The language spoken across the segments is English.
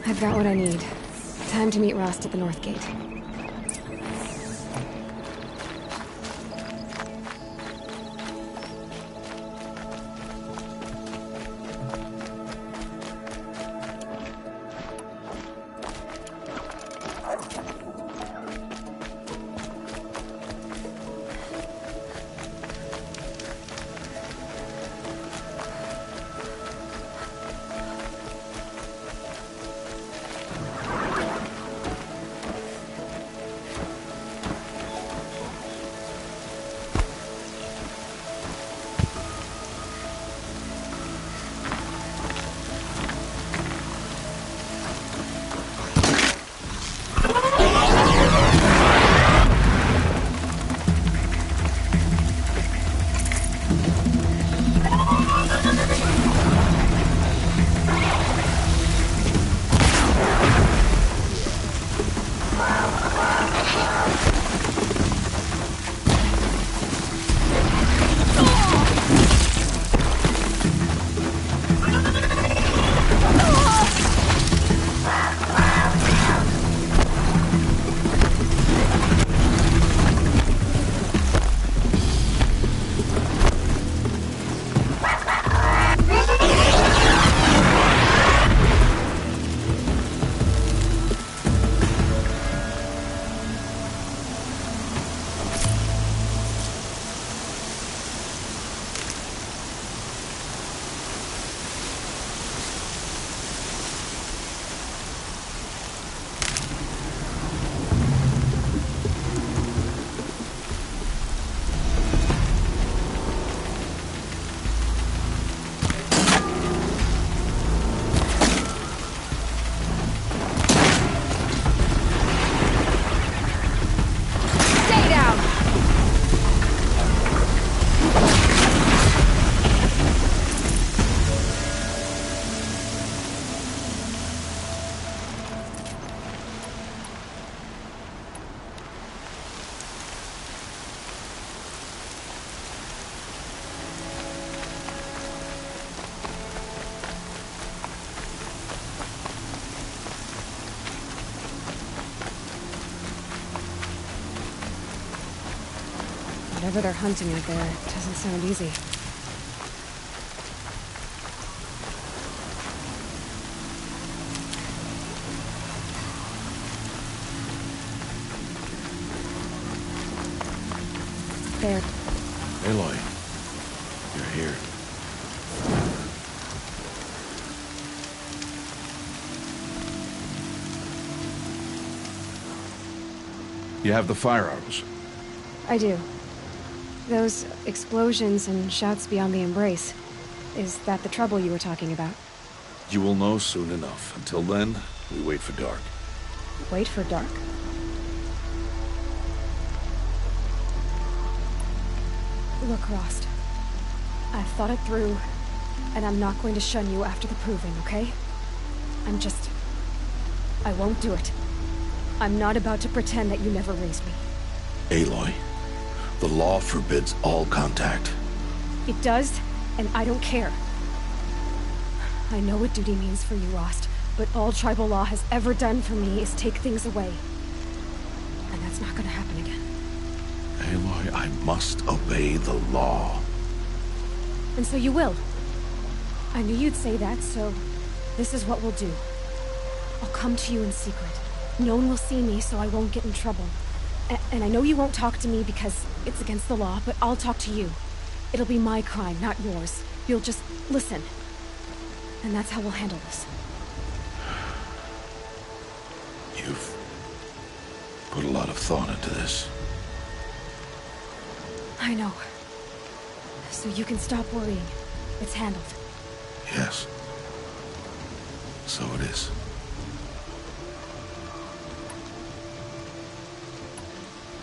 I've got what I need. Time to meet Rost at the North Gate. Whatever they're hunting out there, it doesn't sound easy. There. Aloy, you're here. You have the firearms? I do. Those explosions and shouts beyond the embrace. Is that the trouble you were talking about? You will know soon enough. Until then, we wait for dark. Wait for dark? Look, Rost. I've thought it through, and I'm not going to shun you after the proving, okay? I won't do it. I'm not about to pretend that you never raised me. Aloy, the law forbids all contact. It does, and I don't care. I know what duty means for you, Rost, but all tribal law has ever done for me is take things away. And that's not gonna happen again. Aloy, I must obey the law. And so you will. I knew you'd say that, so this is what we'll do. I'll come to you in secret. No one will see me, so I won't get in trouble. And I know you won't talk to me because it's against the law, but I'll talk to you. It'll be my crime, not yours. You'll just listen. And that's how we'll handle this. You've put a lot of thought into this. I know. So you can stop worrying. It's handled. Yes. So it is.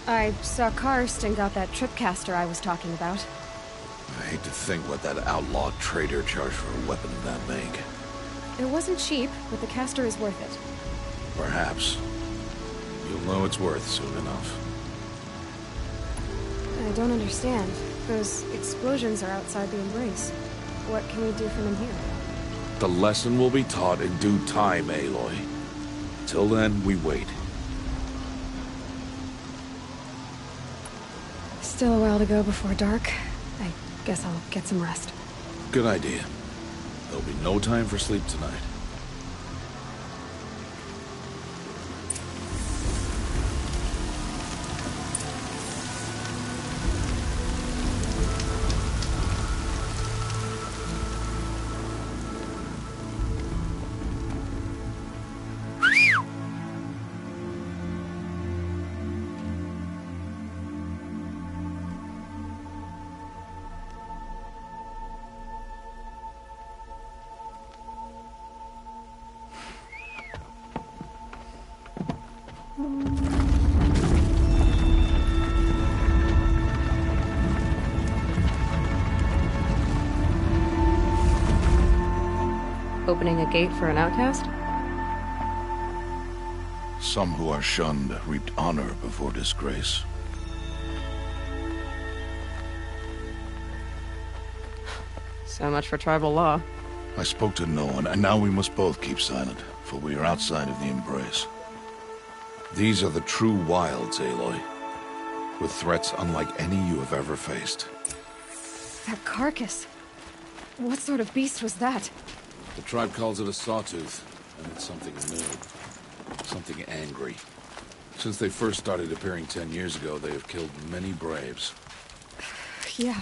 I saw Karst and got that tripcaster I was talking about. I hate to think what that outlaw trader charged for a weapon of that make. It wasn't cheap, but the caster is worth it. Perhaps. You'll know it's worth soon enough. I don't understand. Those explosions are outside the embrace. What can we do from in here? The lesson will be taught in due time, Aloy. Until then, we wait. Still a while to go before dark. I guess I'll get some rest. Good idea. There'll be no time for sleep tonight. Opening a gate for an outcast? Some who are shunned reaped honor before disgrace. So much for tribal law. I spoke to no one, and now we must both keep silent, for we are outside of the embrace. These are the true wilds, Aloy, with threats unlike any you have ever faced. That carcass. What sort of beast was that? The tribe calls it a sawtooth, and it's something new. Something angry. Since they first started appearing 10 years ago, they have killed many braves. Yeah.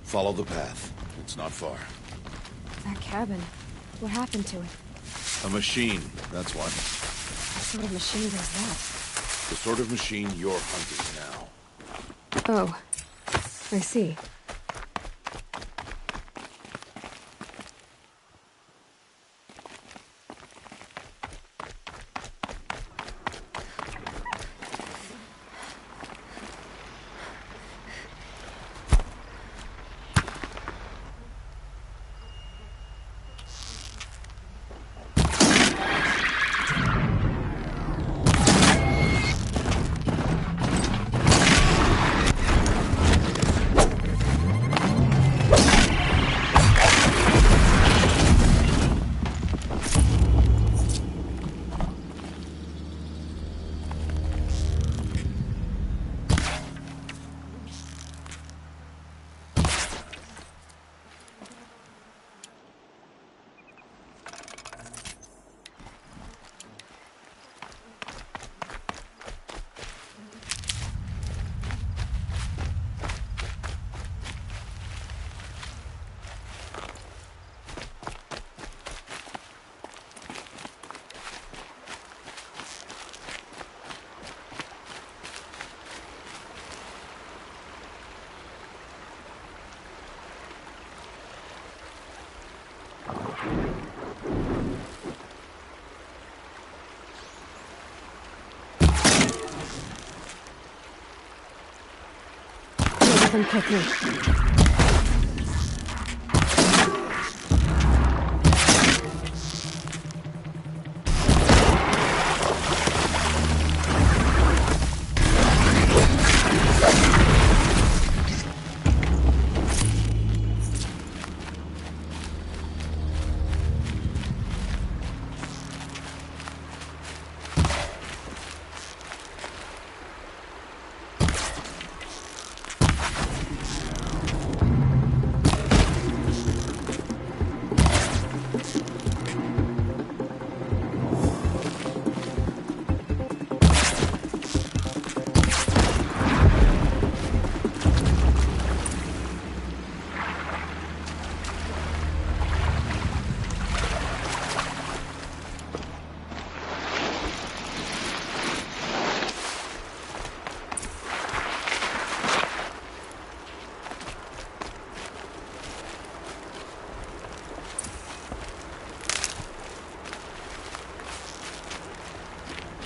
Follow the path. It's not far. That cabin. What happened to it? A machine, that's what. What sort of machine was that? The sort of machine you're hunting now. Oh. I see. Let them pick me.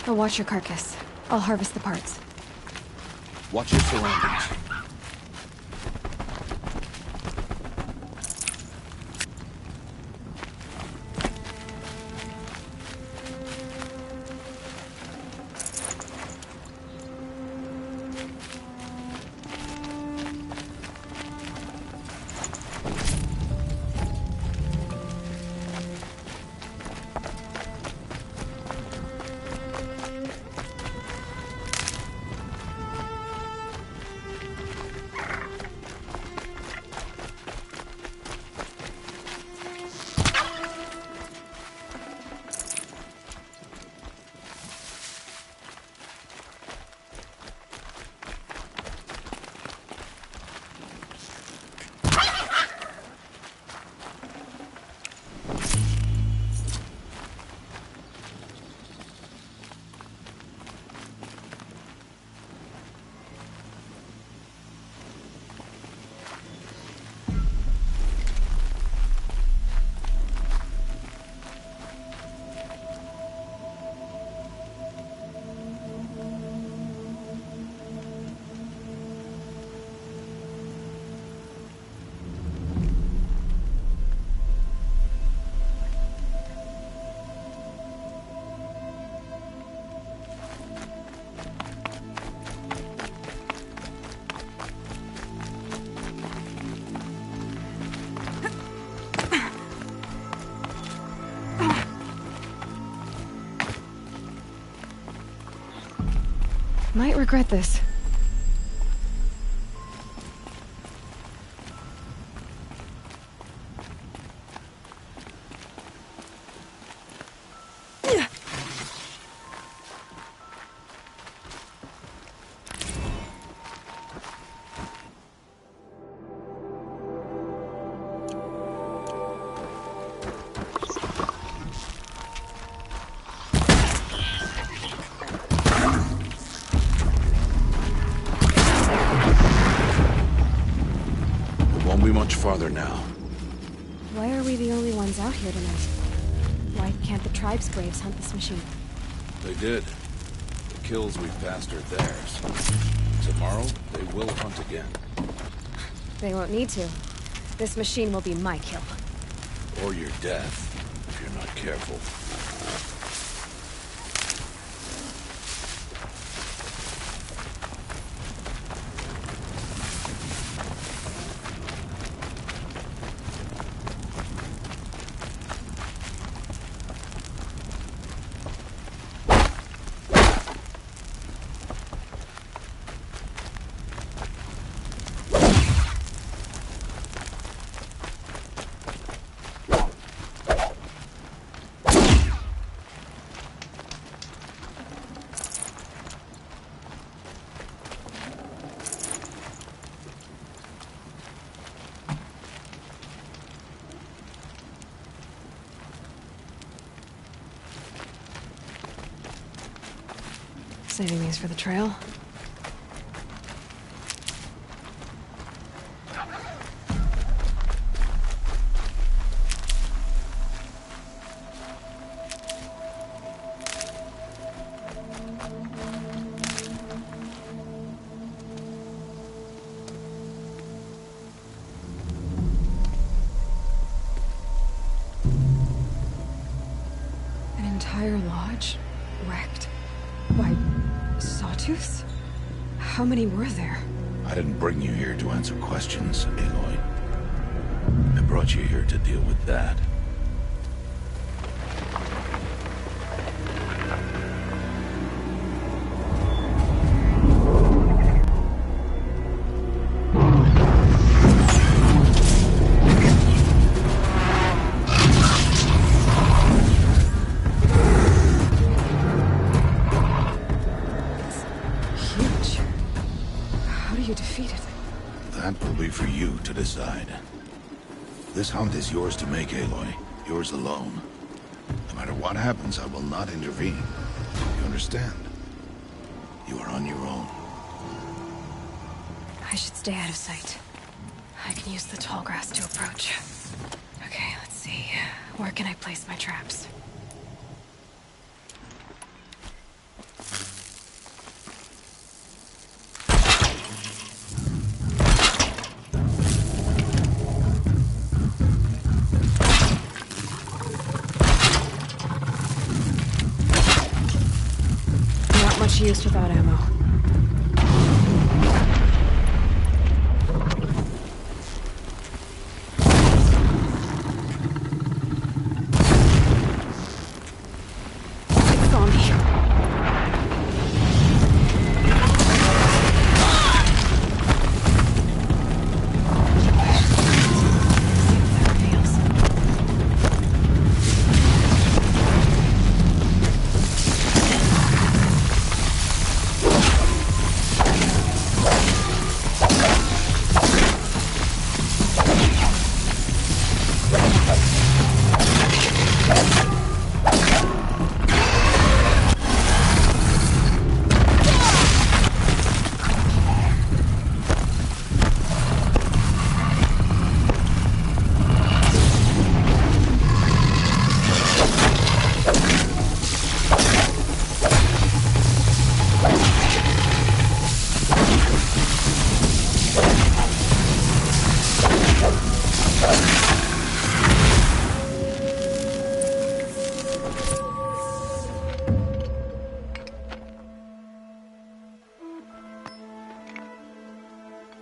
I'll watch your carcass. I'll harvest the parts. Watch your surroundings. Might regret this. Farther now. Why are we the only ones out here tonight? Why can't the tribe's braves hunt this machine? They did. The kills we've passed are theirs. Tomorrow, they will hunt again. They won't need to. This machine will be my kill. Or your death, if you're not careful. Saving these for the trail. An entire lodge wrecked by sawtooths? How many were there? I didn't bring you here to answer questions, Aloy. I brought you here to deal with that. This hunt is yours to make, Aloy. Yours alone. No matter what happens, I will not intervene. You understand? You are on your own. I should stay out of sight. I can use the tall grass to approach. Okay, let's see. Where can I place my traps? Used without ammo. It's on me.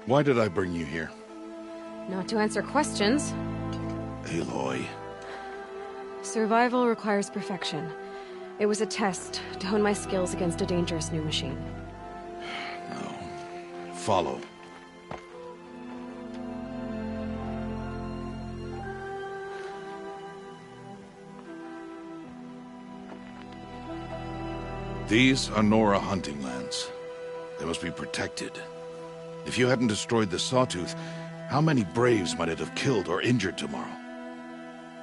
Why did I bring you here? Not to answer questions. Aloy. Survival requires perfection. It was a test to hone my skills against a dangerous new machine. Follow. These are Nora hunting lands. They must be protected. If you hadn't destroyed the Sawtooth, how many Braves might it have killed or injured tomorrow?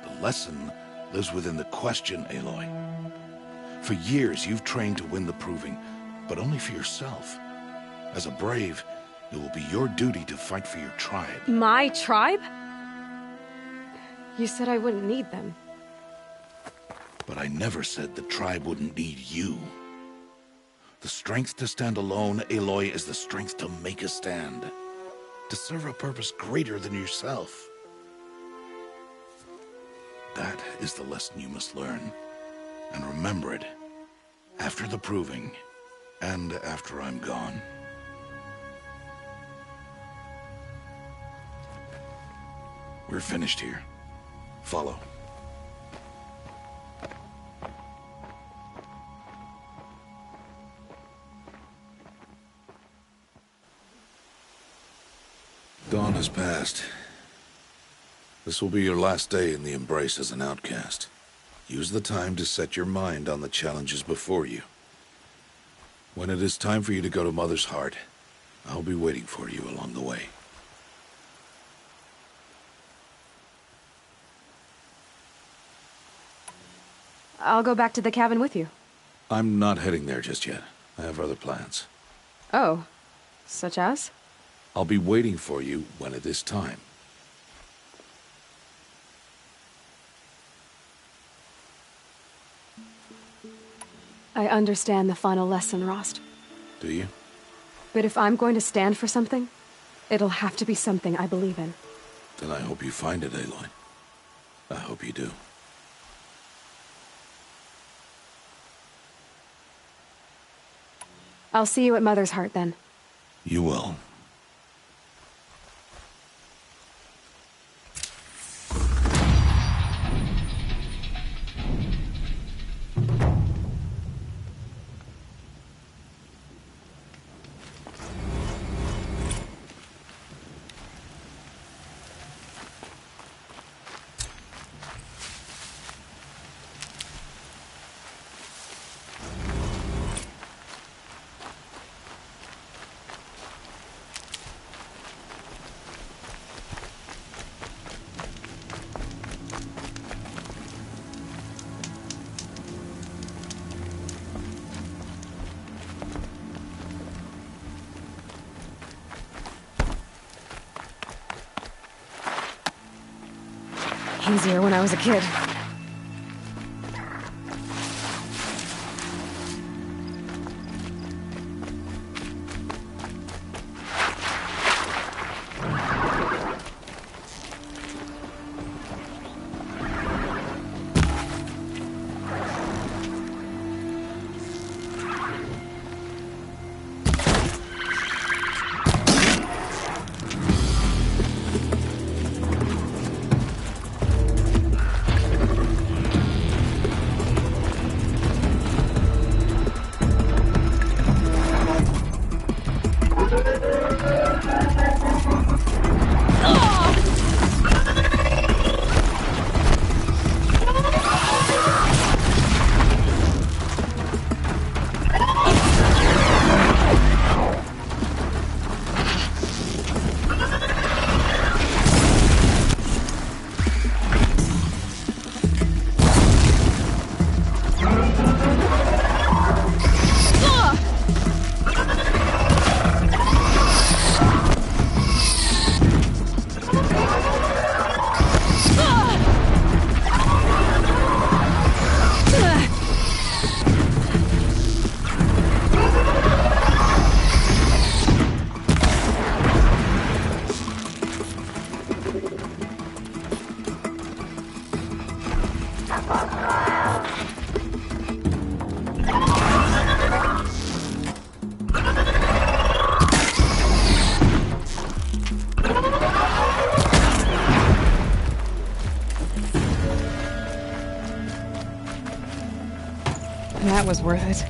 The lesson lives within the question, Aloy. For years, you've trained to win the Proving, but only for yourself. As a Brave, it will be your duty to fight for your tribe. My tribe? You said I wouldn't need them. But I never said the tribe wouldn't need you. The strength to stand alone, Aloy, is the strength to make a stand. To serve a purpose greater than yourself. That is the lesson you must learn. And remember it. After the Proving, and after I'm gone. We're finished here. Follow. Dawn has passed. This will be your last day in the Embrace as an outcast. Use the time to set your mind on the challenges before you. When it is time for you to go to Mother's Heart, I'll be waiting for you along the way. I'll go back to the cabin with you. I'm not heading there just yet. I have other plans. Oh, such as? I'll be waiting for you when it is time. I understand the final lesson, Rost. Do you? But if I'm going to stand for something, it'll have to be something I believe in. Then I hope you find it, Aloy. I hope you do. I'll see you at Mother's Heart, then. You will. Easier when I was a kid. That was worth it.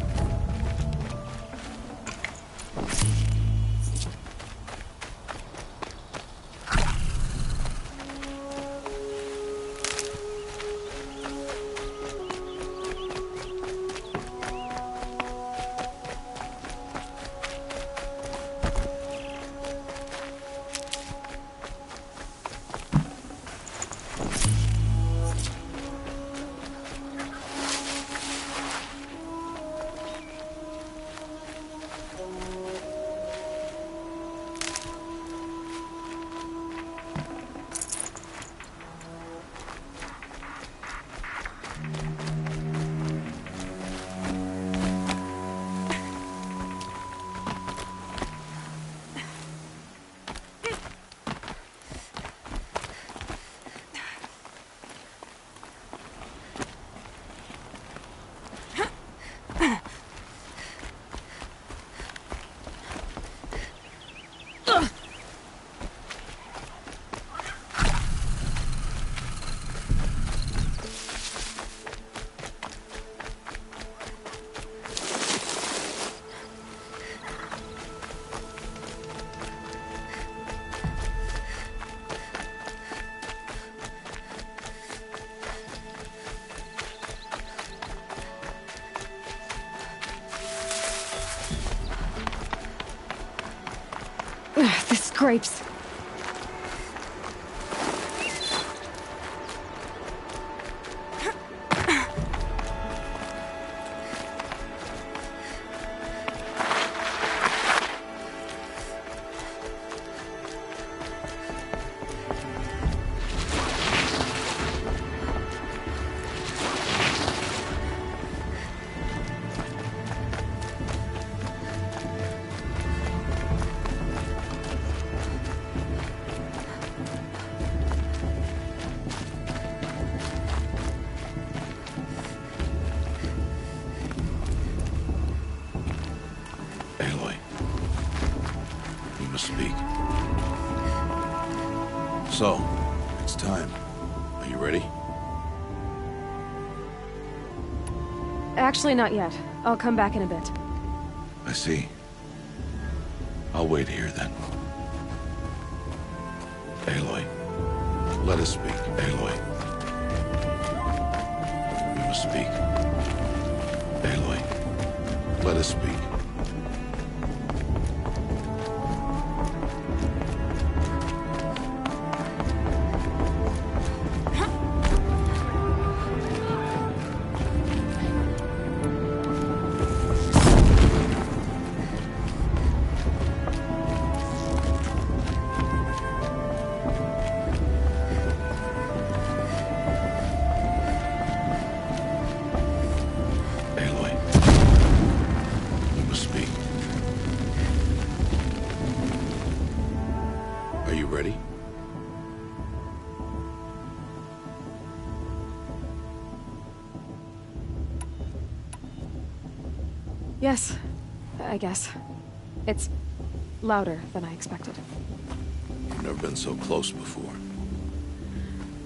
The scrapes. Aloy, we must speak. So, it's time. Are you ready? Actually, not yet. I'll come back in a bit. I see. I'll wait here then. Aloy, let us speak. Aloy. We must speak. Aloy, let us speak. Are you ready? Yes, I guess. It's louder than I expected. You've never been so close before.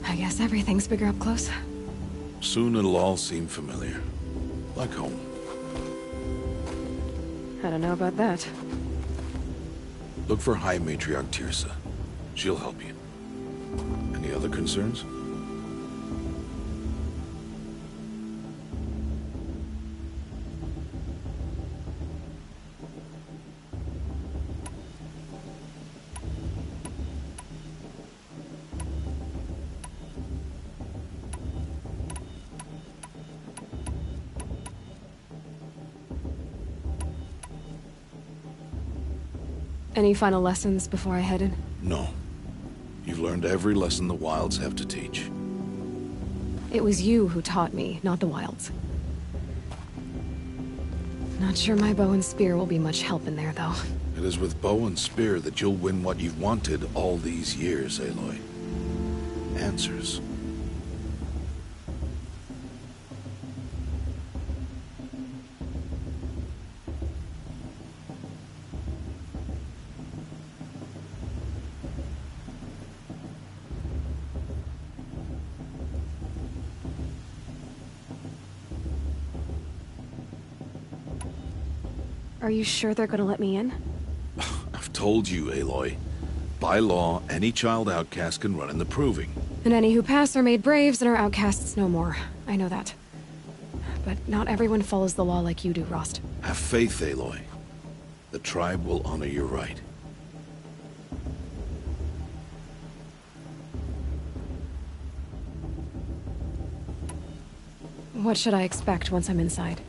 I guess everything's bigger up close. Soon it'll all seem familiar. Like home. I don't know about that. Look for High Matriarch Tirsa. She'll help you. Any other concerns? Any final lessons before I head in? No. You've learned every lesson the Wilds have to teach. It was you who taught me, not the Wilds. Not sure my bow and spear will be much help in there, though. It is with bow and spear that you'll win what you've wanted all these years, Aloy. Answers. Are you sure they're gonna let me in? I've told you, Aloy. By law, any child outcast can run in the Proving. And any who pass are made braves and are outcasts no more. I know that. But not everyone follows the law like you do, Rost. Have faith, Aloy. The tribe will honor your right. What should I expect once I'm inside?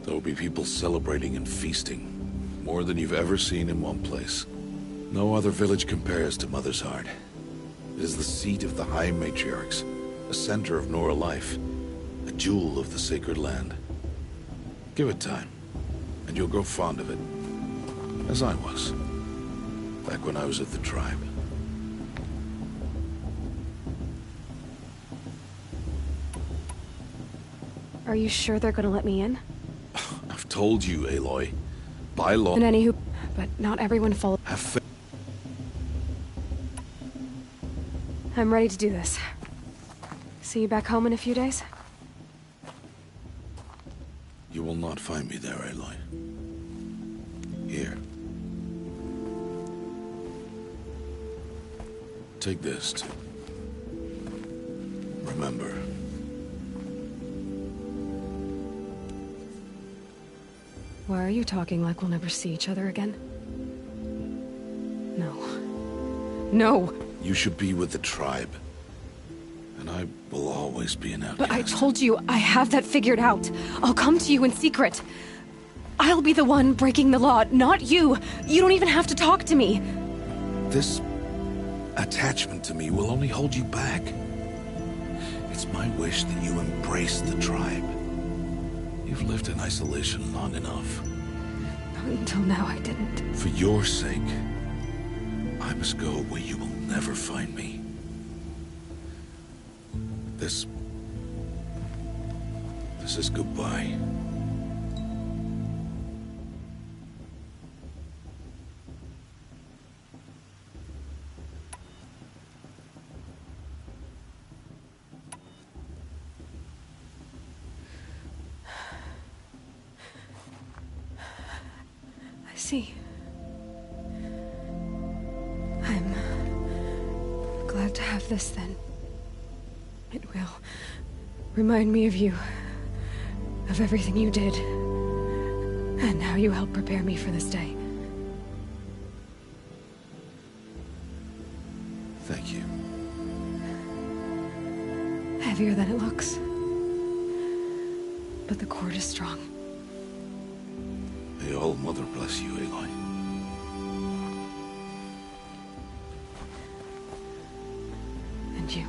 There will be people celebrating and feasting. More than you've ever seen in one place. No other village compares to Mother's Heart. It is the seat of the High Matriarchs, a center of Nora life, a jewel of the sacred land. Give it time, and you'll grow fond of it. As I was, back when I was at the tribe. Are you sure they're gonna let me in? I've told you, Aloy. By law... And any who... But not everyone follows... Have faith. I'm ready to do this. See you back home in a few days? You will not find me there, Aloy. Here. Take this to... remember. Why are you talking like we'll never see each other again? No. No! You should be with the tribe. And I will always be an outcast. But I told you, I have that figured out. I'll come to you in secret. I'll be the one breaking the law, not you. You don't even have to talk to me. This attachment to me will only hold you back. It's my wish that you embrace the tribe. You've lived in isolation long enough. Not until now, I didn't. For your sake, I must go where you will never find me. This is goodbye. I see. I'm glad to have this then. It will remind me of you, of everything you did, and how you helped prepare me for this day. Thank you. Heavier than it looks. But the cord is strong. May All Mother bless you, Aloy. And you.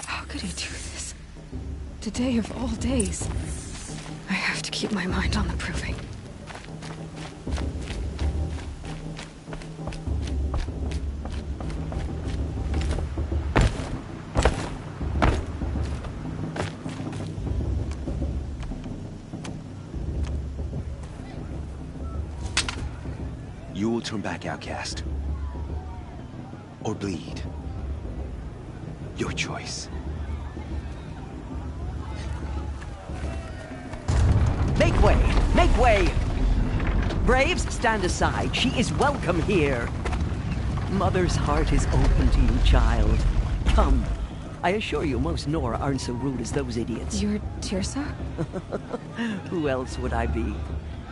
How could he do this? Today of all days. I have to keep my mind on the proving. You will turn back, outcast. Or bleed. Your choice. Make way! Make way! Braves, stand aside. She is welcome here. Mother's heart is open to you, child. Come. I assure you, most Nora aren't so rude as those idiots. You're Tirsa? Who else would I be?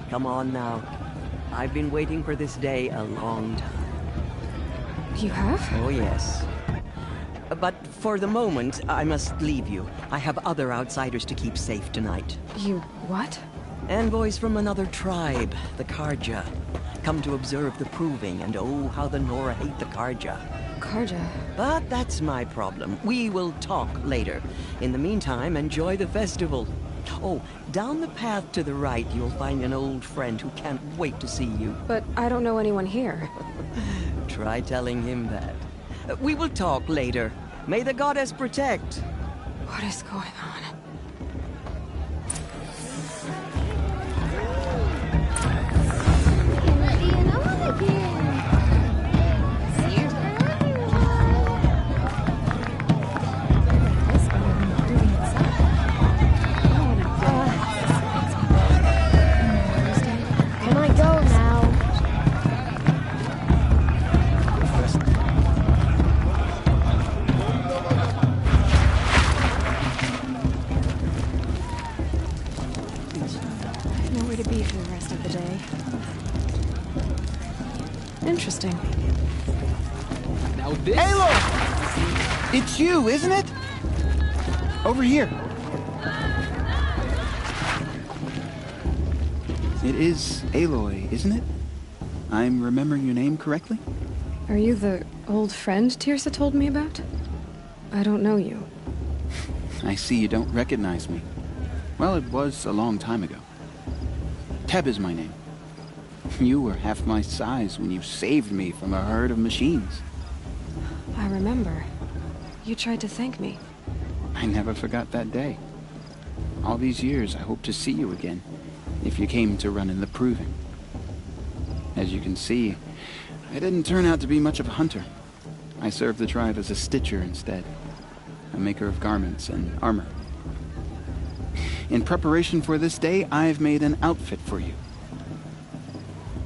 Come on now. I've been waiting for this day a long time. You have? Oh, yes. But for the moment, I must leave you. I have other outsiders to keep safe tonight. You what? Envoys from another tribe, the Karja. Come to observe the proving, and oh, how the Nora hate the Karja. Karja? But that's my problem. We will talk later. In the meantime, enjoy the festival. Oh, down the path to the right, you'll find an old friend who can't wait to see you. But I don't know anyone here. Try telling him that. We will talk later. May the goddess protect. What is going on? Can I go now? Nowhere to be for the rest of the day. Interesting. Now this... Aloy! It's you, isn't it? Over here. It is Aloy, isn't it? I'm remembering your name correctly? Are you the old friend Tirsa told me about? I don't know you. I see you don't recognize me. Well, it was a long time ago. Teb is my name. You were half my size when you saved me from a herd of machines. I remember. You tried to thank me. I never forgot that day. All these years, I hope to see you again, if you came to run in the proving. As you can see, I didn't turn out to be much of a hunter. I served the tribe as a stitcher instead, a maker of garments and armor. In preparation for this day, I've made an outfit for you.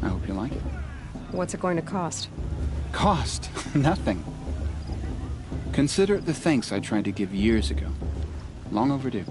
I hope you like it. What's it going to cost? Cost? Nothing. Consider it the thanks I tried to give years ago. Long overdue.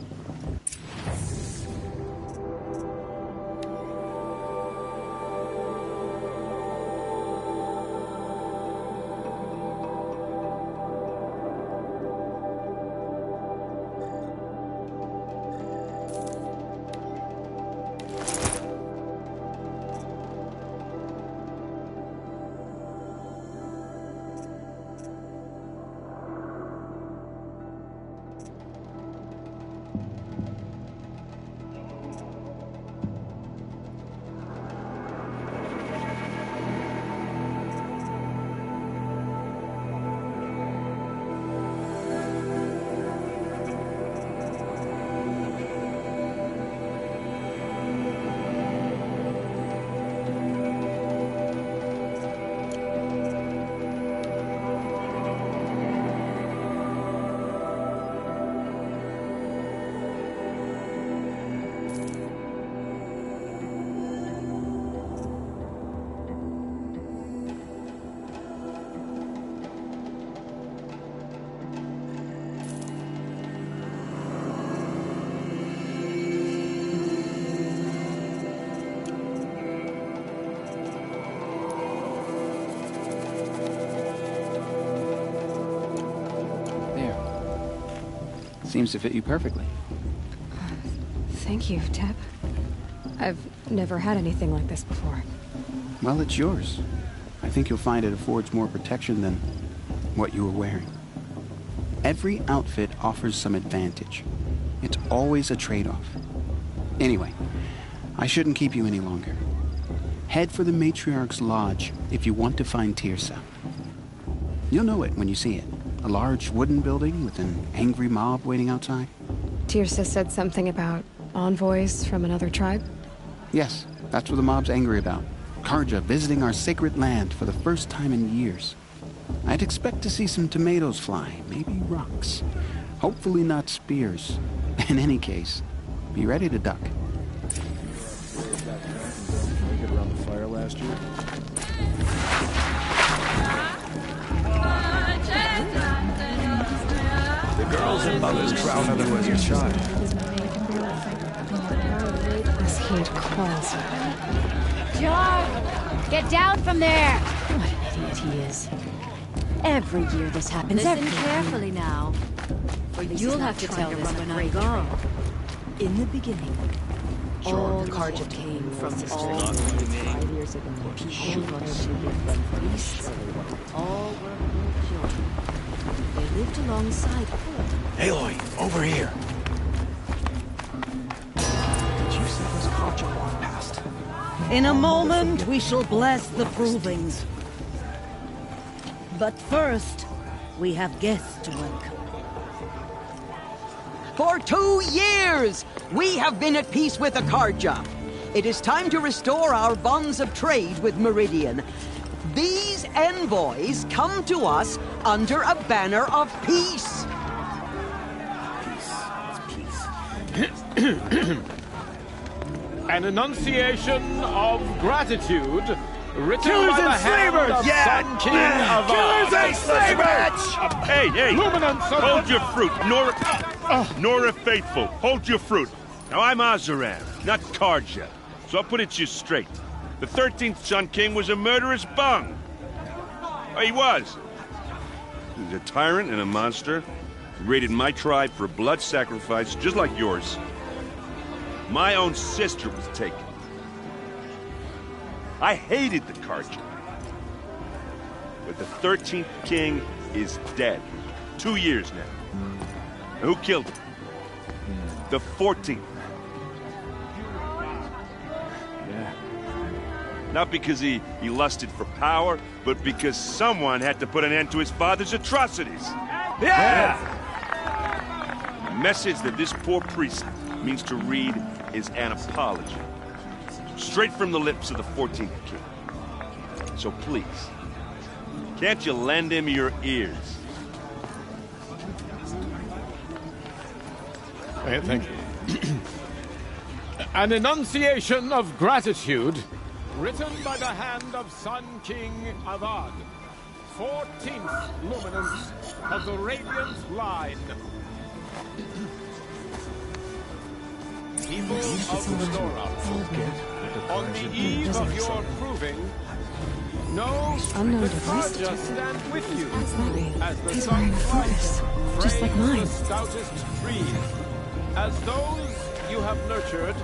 Seems to fit you perfectly. Thank you, Teb. I've never had anything like this before. Well, it's yours. I think you'll find it affords more protection than what you were wearing. Every outfit offers some advantage. It's always a trade-off. Anyway, I shouldn't keep you any longer. Head for the Matriarch's Lodge if you want to find Tirsa. You'll know it when you see it. A large wooden building with an angry mob waiting outside. Tirsa said something about envoys from another tribe? Yes, that's what the mob's angry about. Karja visiting our sacred land for the first time in years. I'd expect to see some tomatoes fly, maybe rocks. Hopefully not spears. In any case, be ready to duck. Get around the fire last year. The girls and mothers crowded you as a child. This heat calls. John! Get down from there! What an idiot he is. Every year this happens. Listen carefully now. Or you'll have to tell this when I'm gone. In the beginning, all Karja came from all 5 years ago. People priests, all were little children. They lived alongside poor. Aloy, over here. Did you see this Karja walk past? In a moment, we shall bless the provings. But first, we have guests to welcome. For 2 years, we have been at peace with the Karja. It is time to restore our bonds of trade with Meridian. These envoys come to us under a banner of peace. An enunciation of gratitude written Killers by the and hand slavers! of Sun King of Killers and slavers! Hey! Luminance of Hold your fruit, Nora Faithful. Hold your fruit. Now, I'm Azaran, not Karja, so I'll put it to you straight. The 13th Sun King was a murderous bung. Oh, he was. He was a tyrant and a monster. He raided my tribe for a blood sacrifice, just like yours. My own sister was taken. I hated the Karja. But the 13th king is dead. 2 years now. And who killed him? The 14th. Yeah. Not because he lusted for power, but because someone had to put an end to his father's atrocities. Yeah! The message that this poor priest means to read is an apology. Straight from the lips of the 14th king. So please, can't you lend him your ears? Thank you. An enunciation of gratitude written by the hand of Sun King Avad. 14th luminance of the Radiant Line. People of Lenora, on the eve of your proving, know Unknown that device Karja stand with you as the He's sun wearing a focus, just like frames mine. the stoutest trees. As those you have nurtured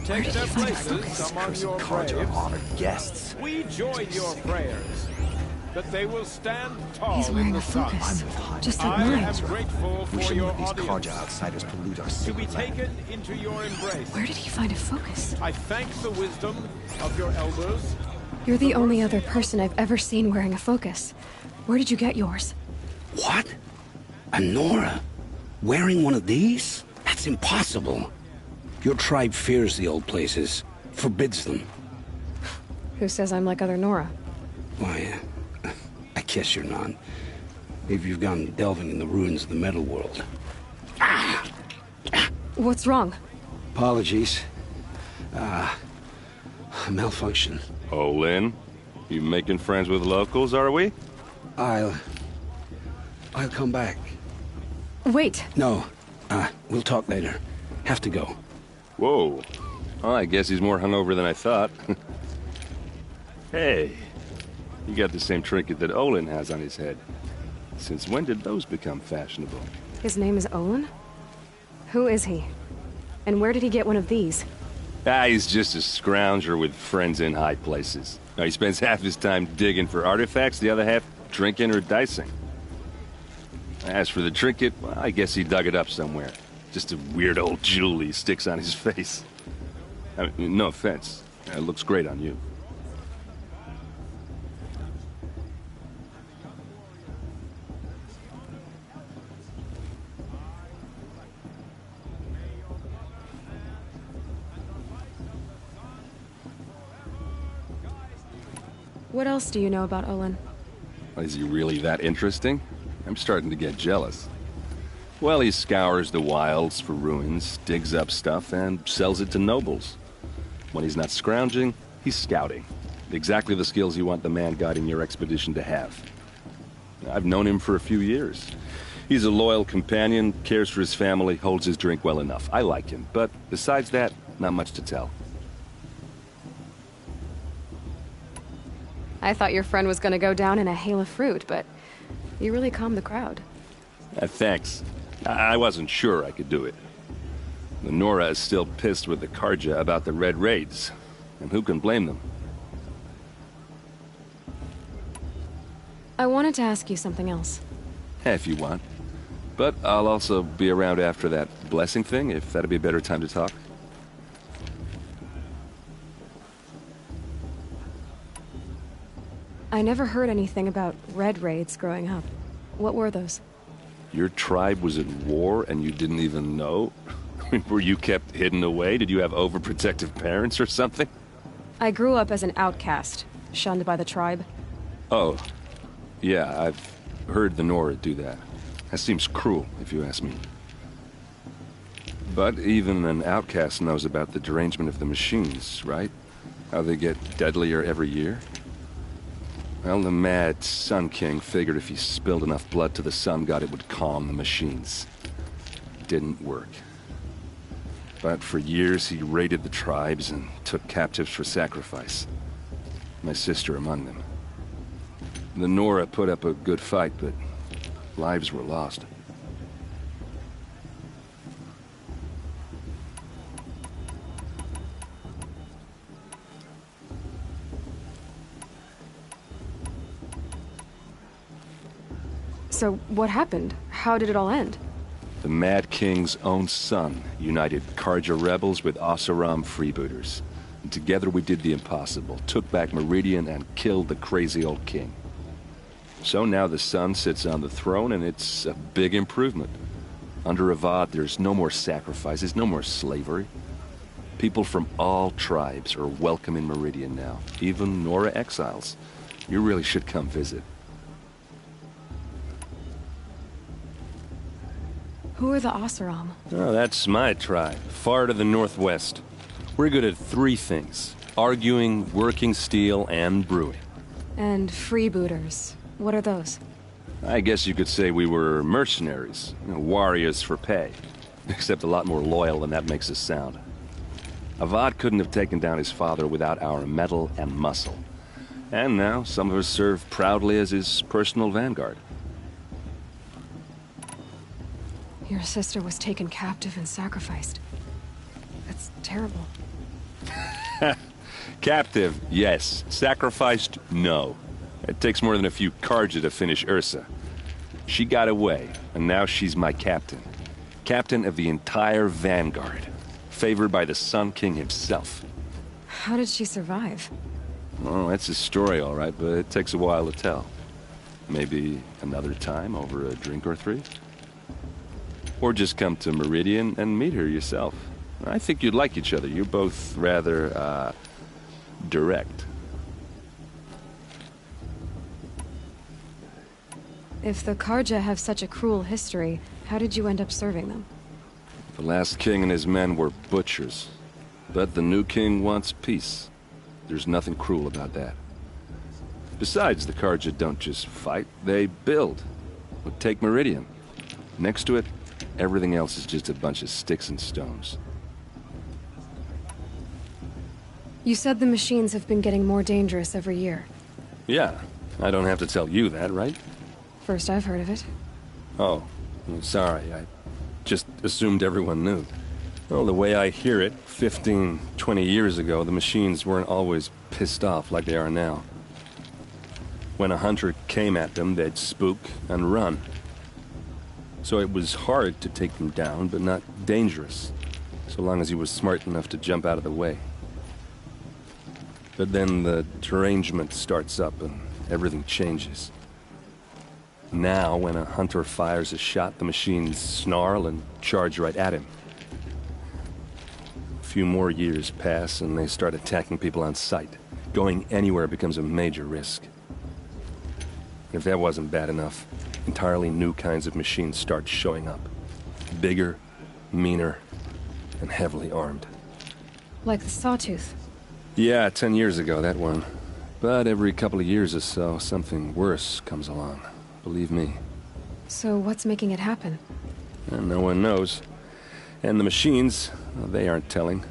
take their places among your Karja braves, honored guests. we join your prayers that they will stand tall He's wearing in the a sun. focus, just like I mine. am grateful We for shouldn't your let these audience Karja outsiders pollute our to be sacred land. taken into your embrace. Where did he find a focus? I thank the wisdom of your elders. You're the only other person I've ever seen wearing a focus. Where did you get yours? What? A Nora? Wearing one of these? That's impossible. Your tribe fears the old places, forbids them. Who says I'm like other Nora? Why, I guess you're not. If you've gone delving in the ruins of the metal world. What's wrong? Apologies. Malfunction. Oh, Lynn? You making friends with locals, are we? I'll come back. Wait. No. We'll talk later. Have to go. Whoa. Well, I guess he's more hungover than I thought. Hey. You got the same trinket that Olin has on his head. Since when did those become fashionable? His name is Olin? Who is he? And where did he get one of these? He's just a scrounger with friends in high places. Now, he spends half his time digging for artifacts, the other half drinking or dicing. As for the trinket, well, I guess he dug it up somewhere. Just a weird old jewel he sticks on his face. I mean, no offense. It looks great on you. What else do you know about Olin? Is he really that interesting? I'm starting to get jealous. Well, he scours the wilds for ruins, digs up stuff, and sells it to nobles. When he's not scrounging, he's scouting. Exactly the skills you want the man guiding your expedition to have. I've known him for a few years. He's a loyal companion, cares for his family, holds his drink well enough. I like him, but besides that, not much to tell. I thought your friend was gonna go down in a hail of fruit, but you really calmed the crowd. Thanks. I wasn't sure I could do it. The Nora is still pissed with the Karja about the Red Raids, and who can blame them? I wanted to ask you something else. If you want. But I'll also be around after that blessing thing, if that'd be a better time to talk. I never heard anything about Red Raids growing up. What were those? Your tribe was at war and you didn't even know? Were you kept hidden away? Did you have overprotective parents or something? I grew up as an outcast, shunned by the tribe. Oh. Yeah, I've heard the Nora do that. That seems cruel, if you ask me. But even an outcast knows about the derangement of the machines, right? How they get deadlier every year? Well, the mad Sun King figured if he spilled enough blood to the Sun God, it would calm the machines. Didn't work. But for years, he raided the tribes and took captives for sacrifice. My sister among them. The Nora put up a good fight, but lives were lost. So, what happened? How did it all end? The Mad King's own son united Karja rebels with Oseram freebooters. And together we did the impossible, took back Meridian and killed the crazy old king. So now the son sits on the throne and it's a big improvement. Under Avad, there's no more sacrifices, no more slavery. People from all tribes are welcome in Meridian now, even Nora exiles. You really should come visit. Who are the Oseram? Oh, that's my tribe, far to the northwest. We're good at three things: arguing, working steel, and brewing. And freebooters. What are those? I guess you could say we were mercenaries, warriors for pay. Except a lot more loyal than that makes us sound. Avad couldn't have taken down his father without our metal and muscle. And now some of us serve proudly as his personal vanguard. Your sister was taken captive and sacrificed. That's terrible. Captive, yes. Sacrificed, no. It takes more than a few Carja to finish Ursa. She got away, and now she's my captain. Captain of the entire vanguard. Favored by the Sun King himself. How did she survive? Oh, that's a story, all right, but it takes a while to tell. Maybe another time over a drink or three? Or just come to Meridian and meet her yourself. I think you'd like each other. You're both rather, direct. If the Carja have such a cruel history, how did you end up serving them? The last king and his men were butchers. But the new king wants peace. There's nothing cruel about that. Besides, the Carja don't just fight, they build. But take Meridian. Next to it, everything else is just a bunch of sticks and stones. You said the machines have been getting more dangerous every year. Yeah, I don't have to tell you that, right? First I've heard of it. Oh, sorry, I just assumed everyone knew. Well, the way I hear it, 15, 20 years ago, the machines weren't always pissed off like they are now. When a hunter came at them, they'd spook and run. So it was hard to take them down, but not dangerous, so long as he was smart enough to jump out of the way. But then the derangement starts up and everything changes. Now, when a hunter fires a shot, the machines snarl and charge right at him. A few more years pass and they start attacking people on sight. Going anywhere becomes a major risk. If that wasn't bad enough, entirely new kinds of machines start showing up. Bigger, meaner, and heavily armed. Like the Sawtooth. Yeah, 10 years ago, that one. But every couple of years or so, something worse comes along. Believe me. So what's making it happen? And no one knows. And the machines, well, they aren't telling.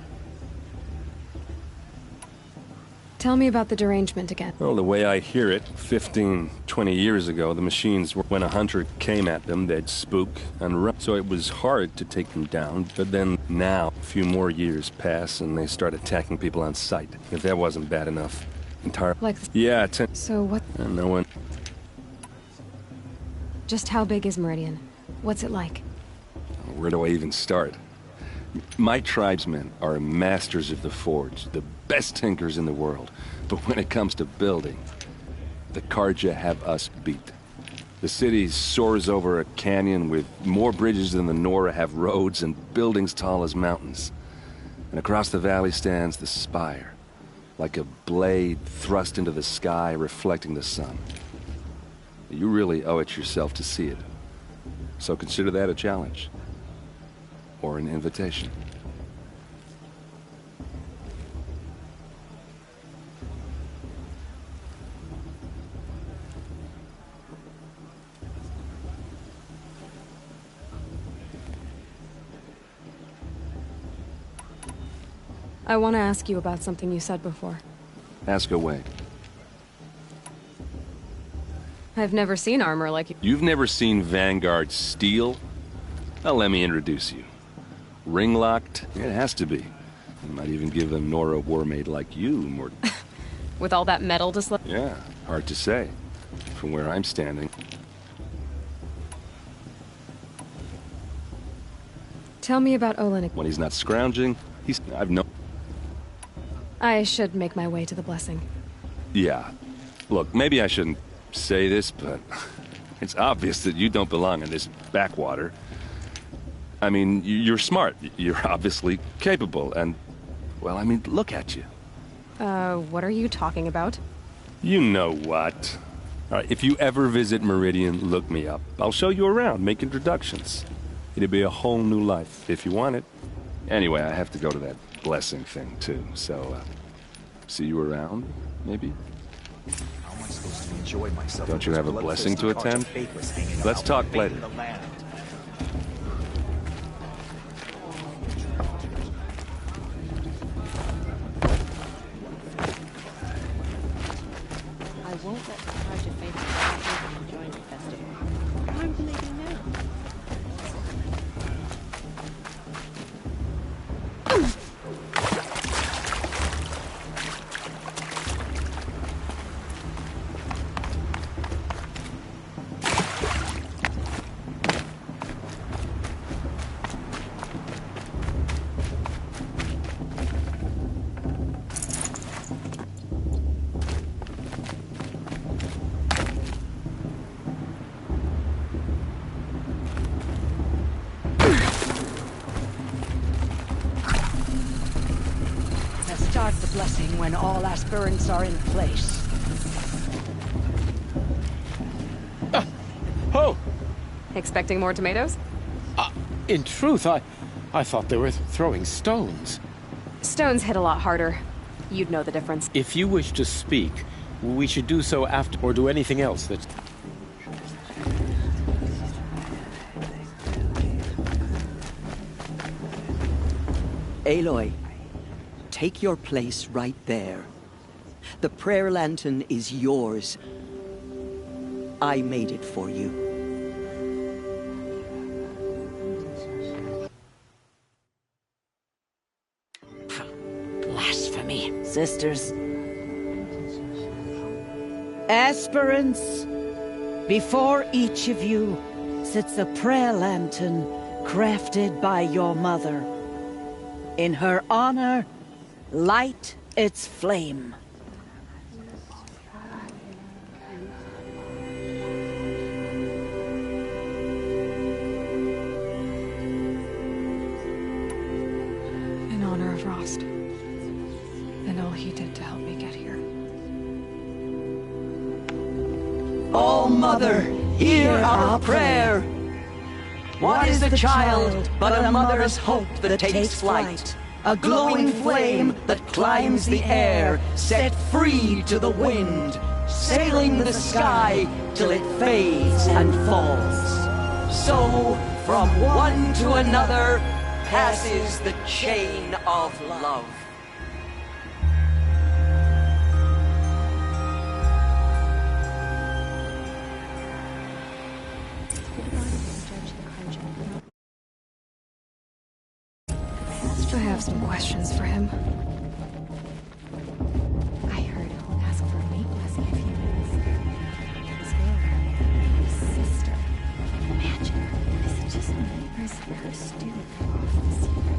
Tell me about the derangement again. Well, the way I hear it, 15, 20 years ago, the machines, when a hunter came at them, they'd spook and run. So it was hard to take them down, but then now, a few more years pass and they start attacking people on sight. If that wasn't bad enough, Like Yeah, So what? And no one... Just how big is Meridian? What's it like? Where do I even start? My tribesmen are masters of the forge, the best tinkers in the world. But when it comes to building, the Carja have us beat. The city soars over a canyon with more bridges than the Nora have roads and buildings tall as mountains. And across the valley stands the spire, like a blade thrust into the sky reflecting the sun. You really owe it yourself to see it. So consider that a challenge. Or an invitation. I want to ask you about something you said before. Ask away. I've never seen armor like you. You've never seen Vanguard steel? Well, let me introduce you. Ring-locked? It has to be. You might even give a Nora warmaid like you more... With all that metal to slip? Yeah, hard to say. From where I'm standing. Tell me about Olin. When he's not scrounging, I've no... I should make my way to the blessing. Yeah. Look, maybe I shouldn't say this, but... It's obvious that you don't belong in this backwater. I mean, you're smart. You're obviously capable, and... Well, I mean, look at you. What are you talking about? You know what. All right, if you ever visit Meridian, look me up. I'll show you around, make introductions. It'll be a whole new life, if you want it. Anyway, I have to go to that blessing thing, too, so, see you around, maybe? How am I supposed to enjoy myself? Don't you have a blessing to attend? Let's talk later. I won't let the Carja faithful stop me from enjoying the festival. I'm bleeding now. Start the blessing when all aspirants are in place. Oh! Expecting more tomatoes? In truth, I thought they were throwing stones. Stones hit a lot harder. You'd know the difference. If you wish to speak, we should do so after, or do anything else that... Aloy, take your place right there. The prayer lantern is yours. I made it for you. Blasphemy, sisters. Aspirants, before each of you sits a prayer lantern crafted by your mother. In her honor, light its flame. In honor of Rost, and all he did to help me get here. All Mother, hear our prayer. What is the child but a mother's hope that takes flight? A glowing flame that climbs the air, set free to the wind, sailing the sky till it fades and falls. So, from one to another, passes the chain of love. I have some questions for him. I heard he'll ask for a mate blessing if you his sister. Imagine, is it just me or is her student off this year?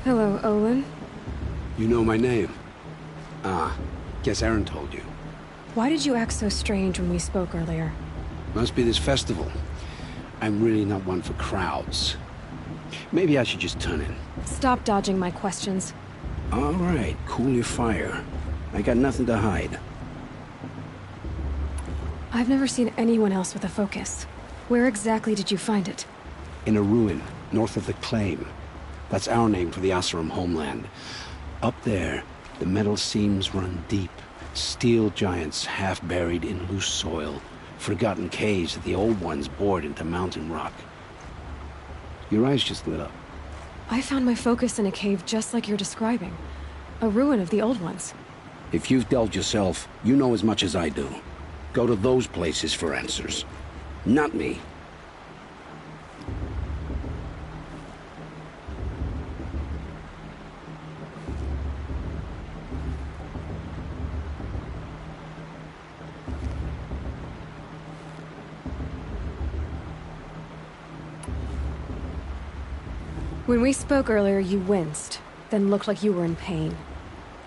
Hello, Olin. You know my name? Ah, guess Aaron told you. Why did you act so strange when we spoke earlier? Must be this festival. I'm really not one for crowds. Maybe I should just turn in. Stop dodging my questions. All right, cool your fire. I got nothing to hide. I've never seen anyone else with a focus. Where exactly did you find it? In a ruin, north of the Claim. That's our name for the Oseram homeland. Up there, the metal seams run deep. Steel giants half buried in loose soil. Forgotten caves that the old ones bored into mountain rock. Your eyes just lit up. I found my focus in a cave just like you're describing. A ruin of the old ones. If you've delved yourself, you know as much as I do. Go to those places for answers. Not me. When we spoke earlier, you winced, then looked like you were in pain.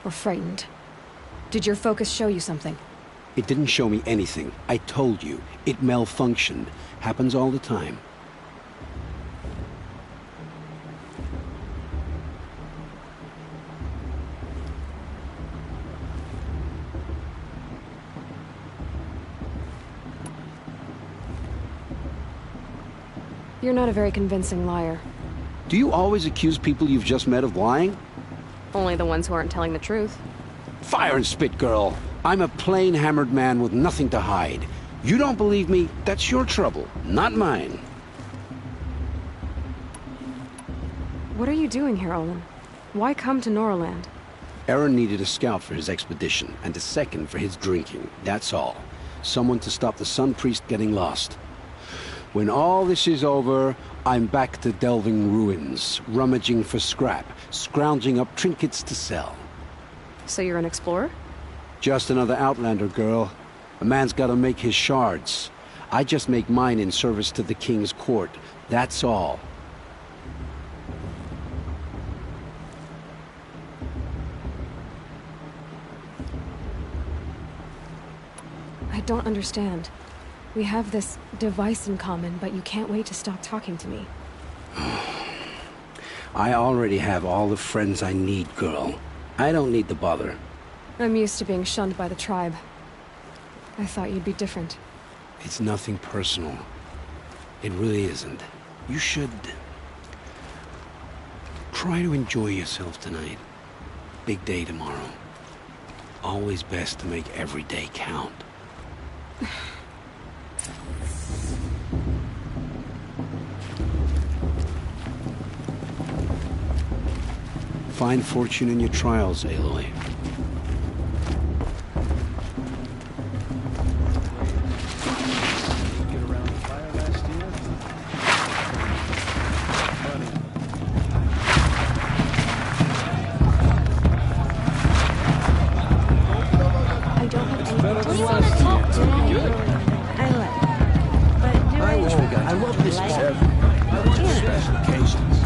Or frightened. Did your focus show you something? It didn't show me anything. I told you. It malfunctioned. Happens all the time. You're not a very convincing liar. Do you always accuse people you've just met of lying? Only the ones who aren't telling the truth. Fire and spit, girl. I'm a plain hammered man with nothing to hide. You don't believe me? That's your trouble, not mine. What are you doing here, Olin? Why come to Noraland? Aaron needed a scout for his expedition, and a second for his drinking. That's all. Someone to stop the Sun Priest getting lost. When all this is over, I'm back to delving ruins, rummaging for scrap, scrounging up trinkets to sell. So you're an explorer? Just another outlander, girl. A man's gotta make his shards. I just make mine in service to the king's court. That's all. I don't understand. We have this device in common, but you can't wait to stop talking to me. I already have all the friends I need, girl. I don't need the bother. I'm used to being shunned by the tribe. I thought you'd be different. It's nothing personal. It really isn't. You should try to enjoy yourself tonight. Big day tomorrow. Always best to make every day count. Find fortune in your trials, Aloy. Get around the fire last year? I don't have anything to want to talk to me. I like it. But do I love this like part. I like special occasions.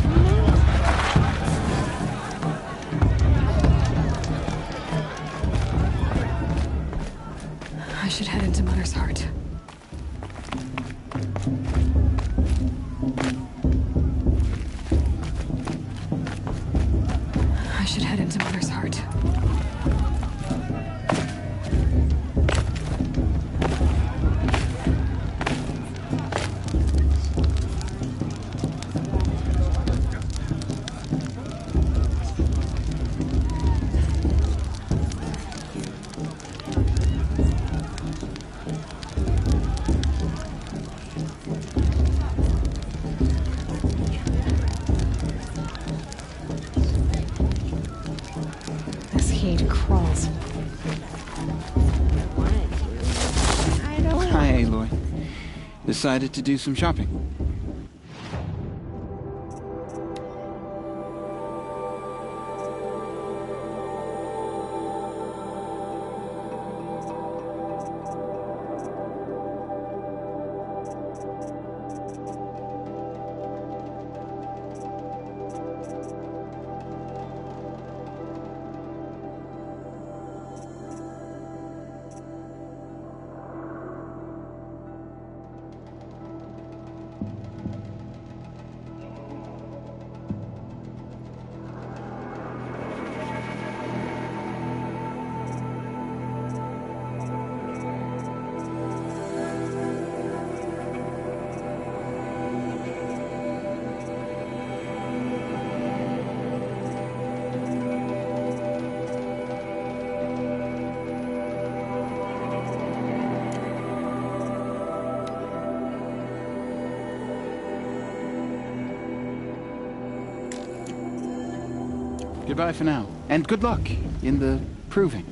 I should head into Mother's Heart. I should head into Mother's Heart. This heat crawls. Hi, Aloy. Decided to do some shopping. Goodbye for now. And good luck in the proving.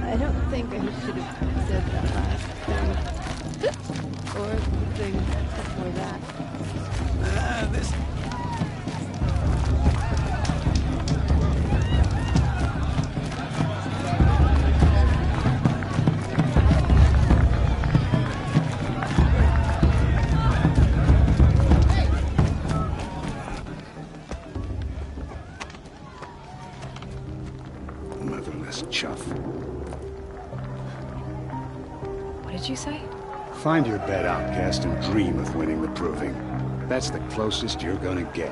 I don't think I should have said that last thing. Or the thing before that. This... Motherless chuff. What did you say? Find your bed, outcast, and dream of winning the proving. That's the closest you're gonna get.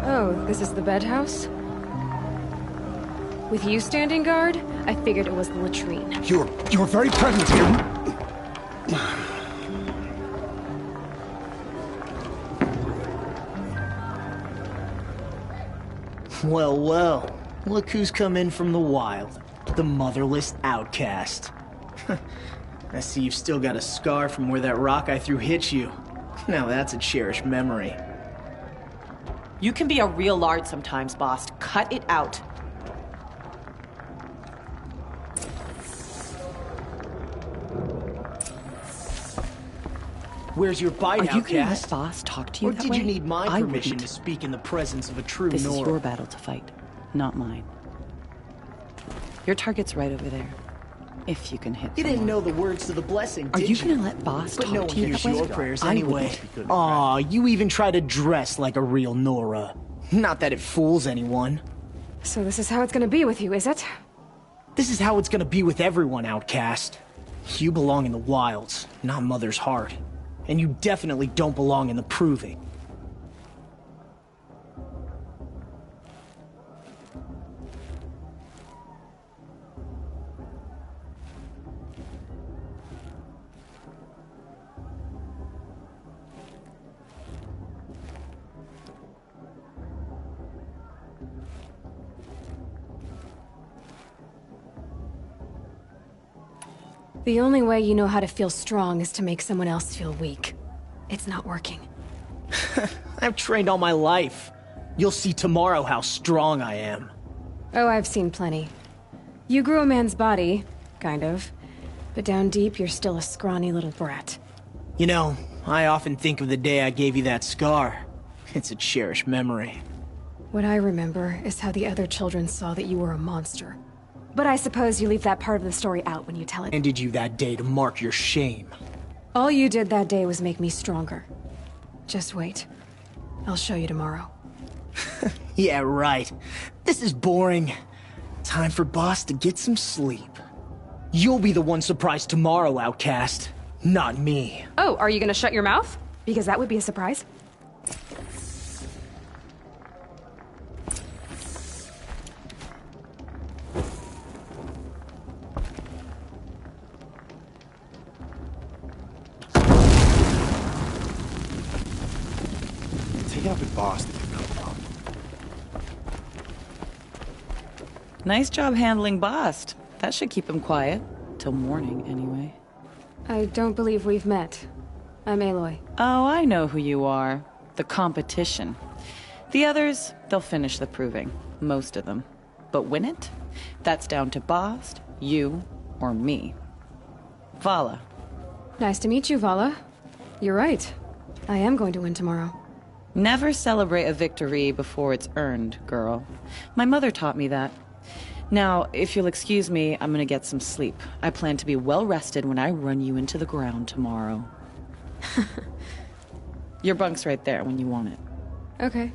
Oh, this is the bed house? With you standing guard, I figured it was the latrine. Your very presence here... Well, well. Look who's come in from the wild. The motherless outcast. I see you've still got a scar from where that rock I threw hit you. Now that's a cherished memory. You can be a real lard sometimes, boss. Cut it out. Where's your bite, Are you gonna let outcast? boss talk to you Or that did way? you need my I permission wouldn't. to speak in the presence of a true This is Nord? your battle to fight, not mine. Your target's right over there. If you can hit You didn't someone. know the words to the blessing, Are did you gonna let Boss But talk no one to you hears that way? your prayers I anyway. wouldn't. Aw, you even try to dress like a real Nora. Not that it fools anyone. So this is how it's gonna be with you, is it? This is how it's gonna be with everyone, Outcast. You belong in the wilds, not Mother's heart. And you definitely don't belong in the Proving. The only way you know how to feel strong is to make someone else feel weak. It's not working. I've trained all my life. You'll see tomorrow how strong I am. Oh, I've seen plenty. You grew a man's body, kind of. But down deep, you're still a scrawny little brat. You know, I often think of the day I gave you that scar. It's a cherished memory. What I remember is how the other children saw that you were a monster. But I suppose you leave that part of the story out when you tell it. Ended you that day to mark your shame. All you did that day was make me stronger. Just wait. I'll show you tomorrow. Yeah, right. This is boring. Time for Boss to get some sleep. You'll be the one surprised tomorrow, Outcast. Not me. Oh, are you gonna shut your mouth? Because that would be a surprise. Take it up with Boss. Nice job handling Bost. That should keep him quiet. Till morning, anyway. I don't believe we've met. I'm Aloy. Oh, I know who you are. The competition. The others, they'll finish the proving. Most of them. But win it? That's down to Bost, you, or me. Vala. Nice to meet you, Vala. You're right. I am going to win tomorrow. Never celebrate a victory before it's earned, girl. My mother taught me that. Now, if you'll excuse me, I'm gonna get some sleep. I plan to be well rested when I run you into the ground tomorrow. Your bunk's right there when you want it. Okay.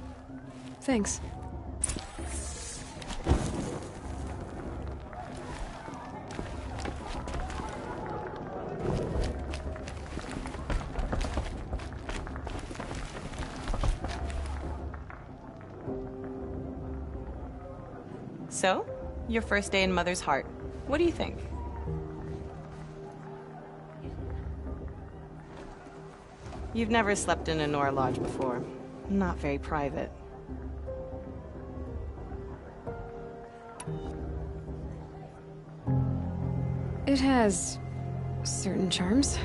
Thanks. So, your first day in Mother's heart. What do you think? You've never slept in a Nora lodge before. Not very private. It has certain charms.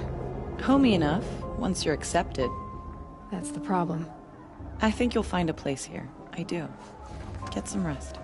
Homey enough, once you're accepted. That's the problem. I think you'll find a place here. I do. Get some rest.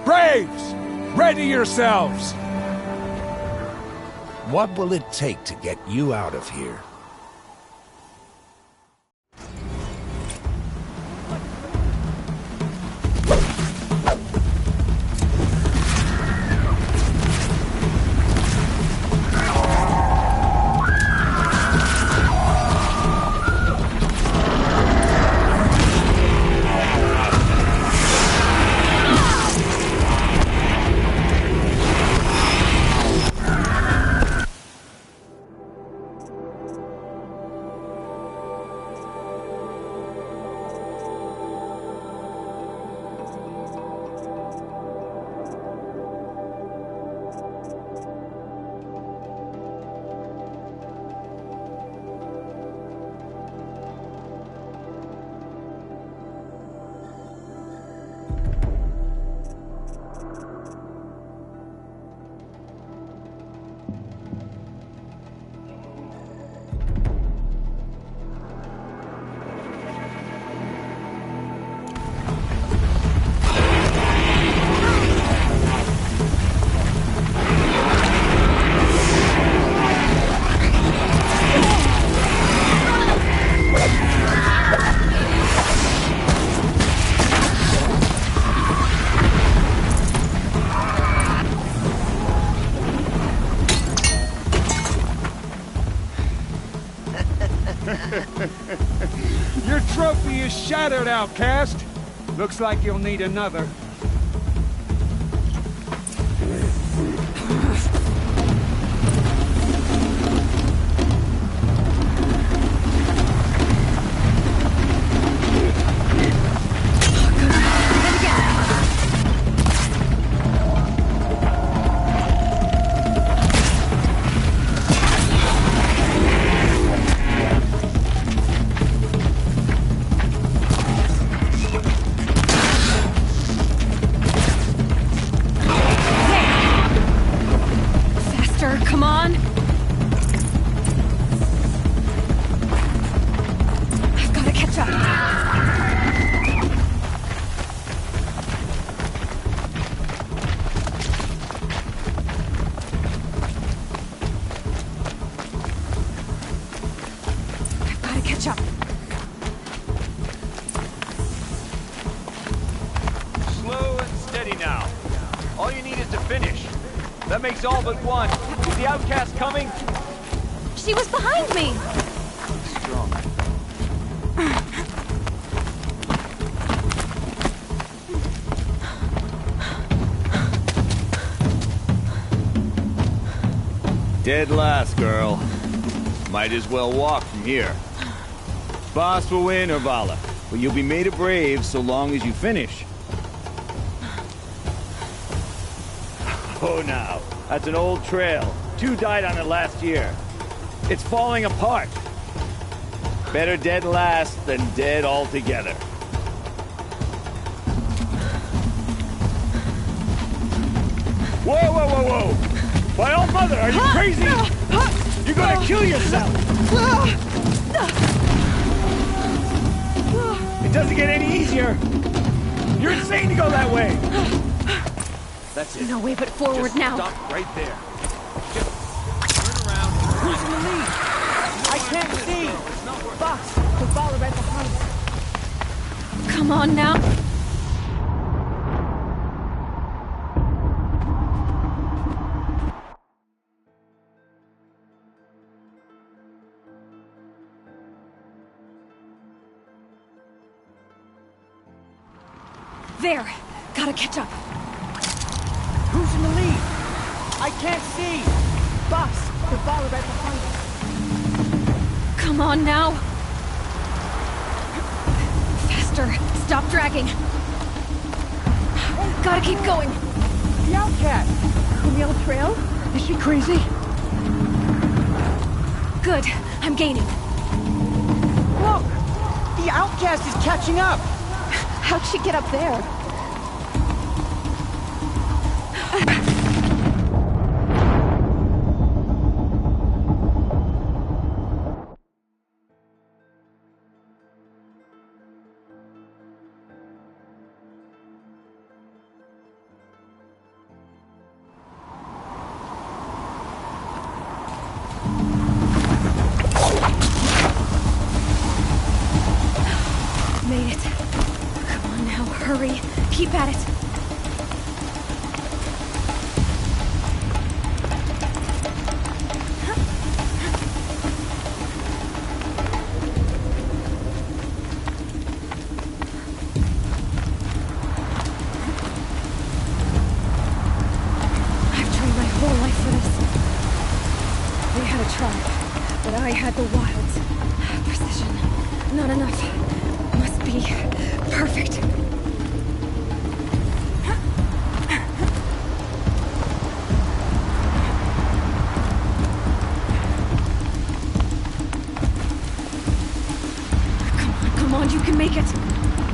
Braves! Ready yourselves! What will it take to get you out of here? shattered, outcast. Looks like you'll need another. All but one. Is the outcast coming? She was behind me. Strong. Dead last, girl. Might as well walk from here. Boss will win, or Vala, but you'll be made a brave so long as you finish. Oh, now. That's an old trail. 2 died on it last year. It's falling apart. Better dead last than dead altogether. Whoa, whoa, whoa, whoa! My old mother, are you crazy? You're gonna kill yourself! It doesn't get any easier! You're insane to go that way! That's it. No way but forward now. Stop right there. Just turn around. Who's in the lead? I can't see. Fox, the follow right behind us. Come on now. There. Gotta catch up. Who's in the lead? I can't see! Fox, the follow right behind us. Come on now! Faster! Stop dragging! Gotta keep going! The outcast! On the old trail? Is she crazy? Good. I'm gaining. Look! The outcast is catching up! How'd she get up there? Made it. Come on now, hurry. Keep at it. I've trained my whole life for this. We had a tribe, but I had the wilds. Precision. Not enough. Must be perfect. Come on, you can make it.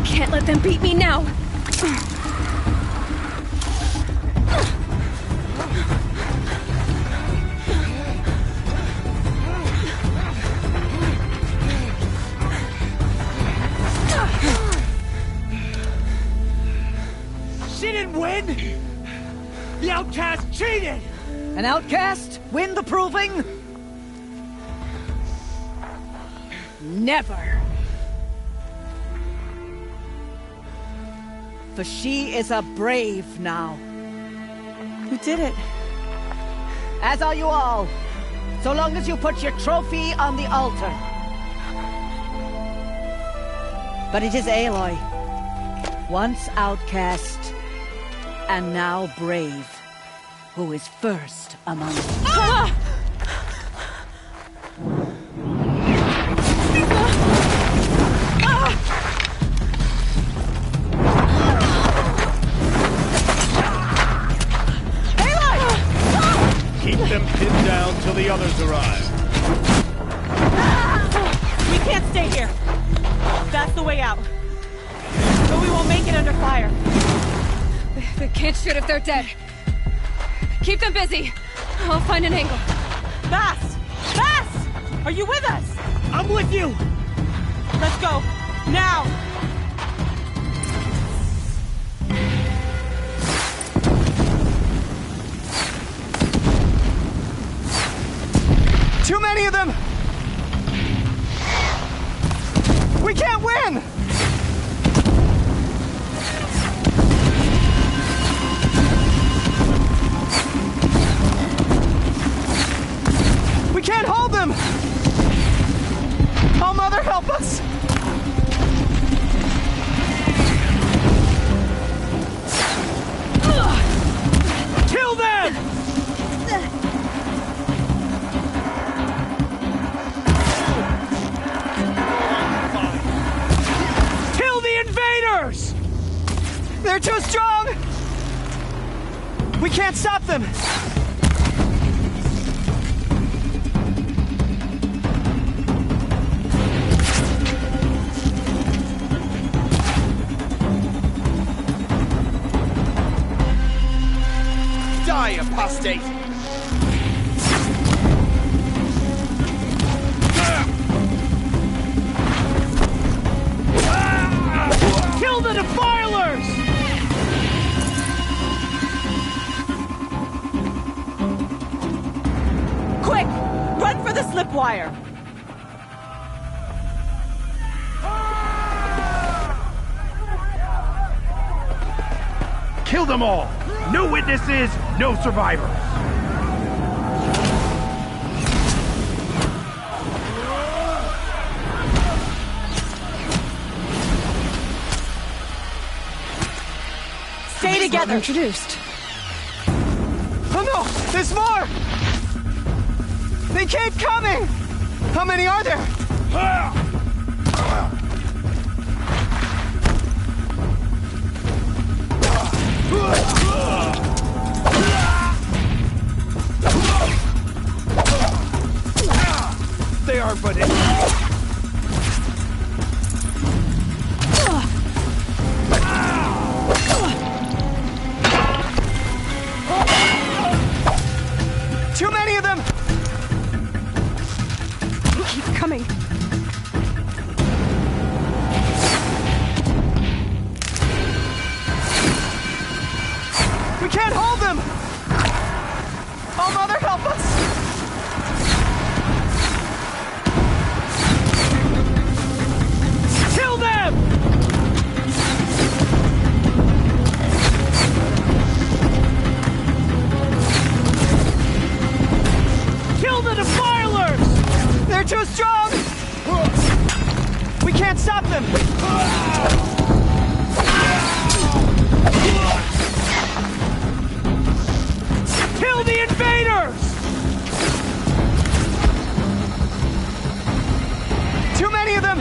Can't let them beat me now. She didn't win! The outcast cheated! An outcast win the proving? Never. For she is a brave now. You did it. As are you all. So long as you put your trophy on the altar. But it is Aloy. Once outcast, and now brave, who is first among us. Keep them pinned down till the others arrive. We can't stay here. That's the way out. But we won't make it under fire. They can't shoot if they're dead. Keep them busy. I'll find an angle. Bass! Bass! Are you with us? I'm with you! Let's go. Now! Too many of them! We can't win! We can't hold them! Oh, Mother, help us! Kill them! Kill the invaders! They're too strong! We can't stop them! Die, apostate! Kill the defilers! Quick! Run for the slip wire! Kill them all! No witnesses, no survivors! Stay together! Introduced. Oh no! There's more! They keep coming! How many are there? They are but Too many of them! Keep coming. We can't hold them! Oh, Mother, help us! Kill them! Kill the defilers! They're too strong! We can't stop them! Kill the invaders! Too many of them!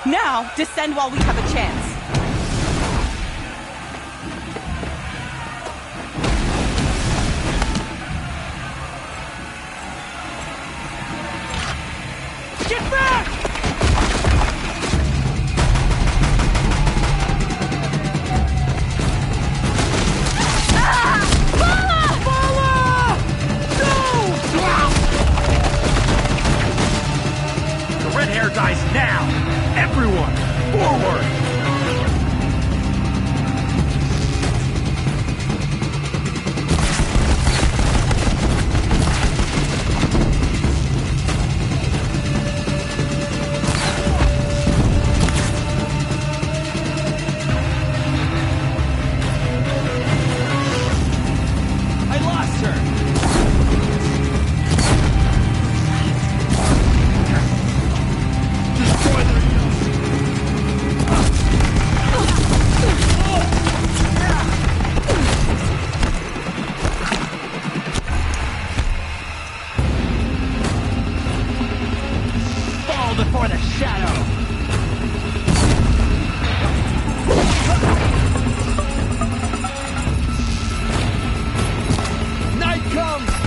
Now, descend while we have a chance. Get back! The red hair dies now! Everyone, forward! but a shadow. Night comes!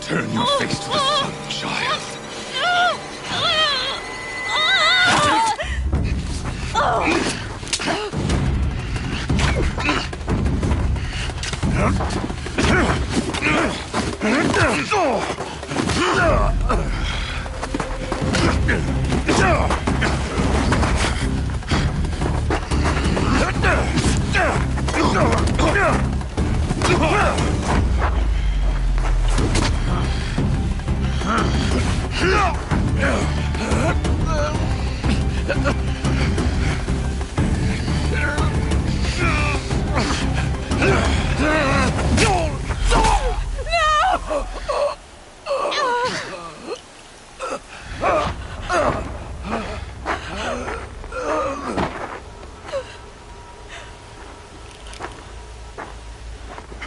Turn your face to the sun, child.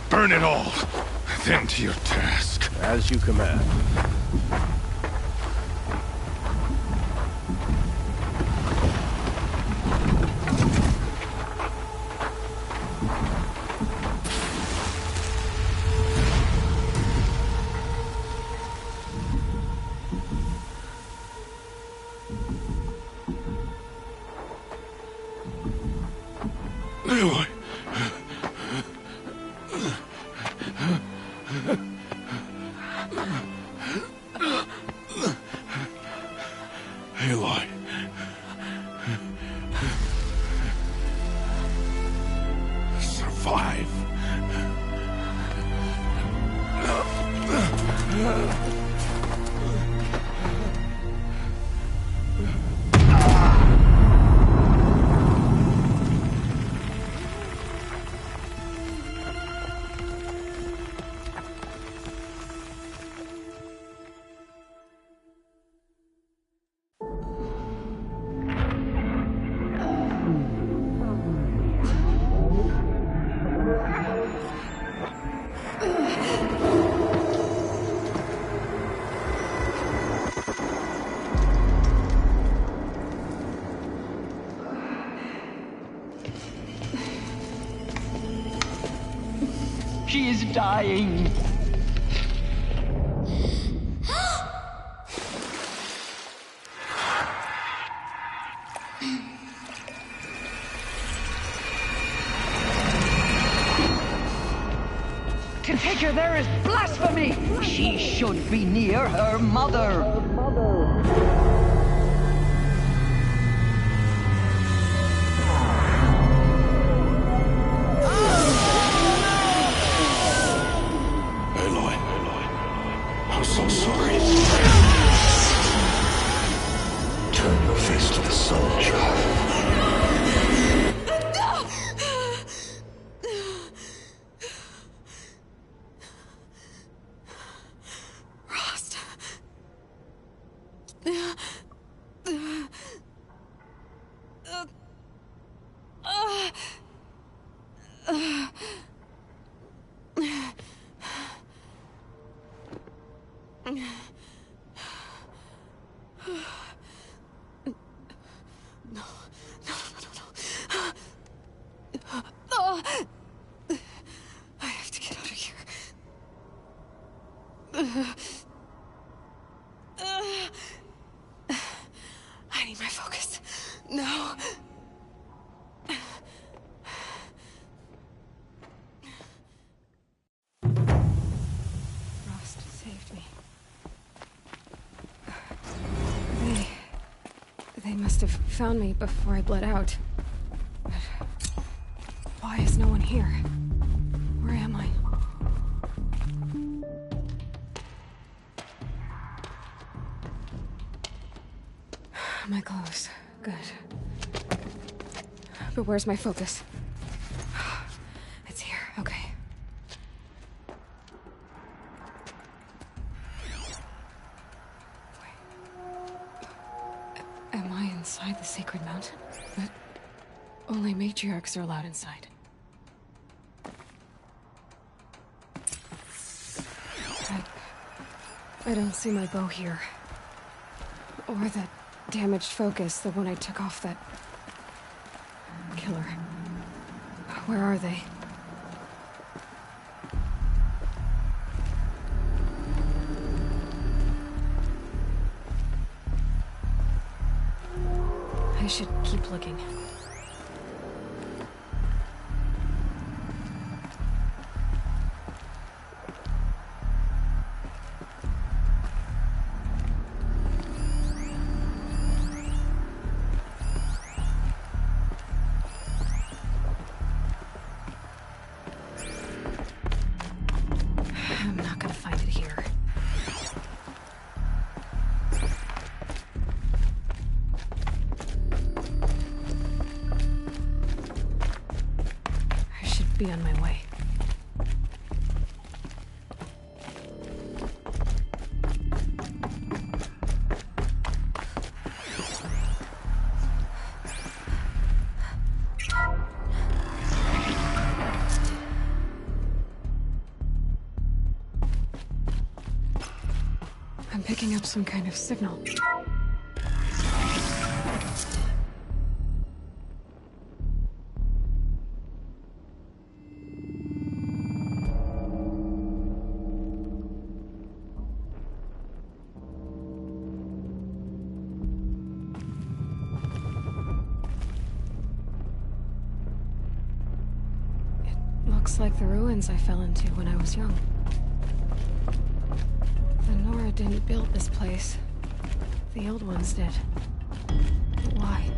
Burn it all, then to your task. As you command. Aloy. Aloy. Survive. She is dying. To take her there is blasphemy. She should be near her mother. I'm so sorry. Turn your face to the sun, child. Rost. I have to get out of here. I need my focus. No. Rost saved me. They must have found me before I bled out. But why is no one here? Where am I? My clothes. Good. But where's my focus? It's here. Okay. Am I inside the sacred mountain? But only matriarchs are allowed inside. I don't see my bow here. Or that damaged focus, the one I took off that killer. Where are they? I should keep looking. I'm not gonna find it here. I should be on my way. I'm picking up some kind of signal. It looks like the ruins I fell into when I was young. Nora didn't build this place. The old ones did. But why?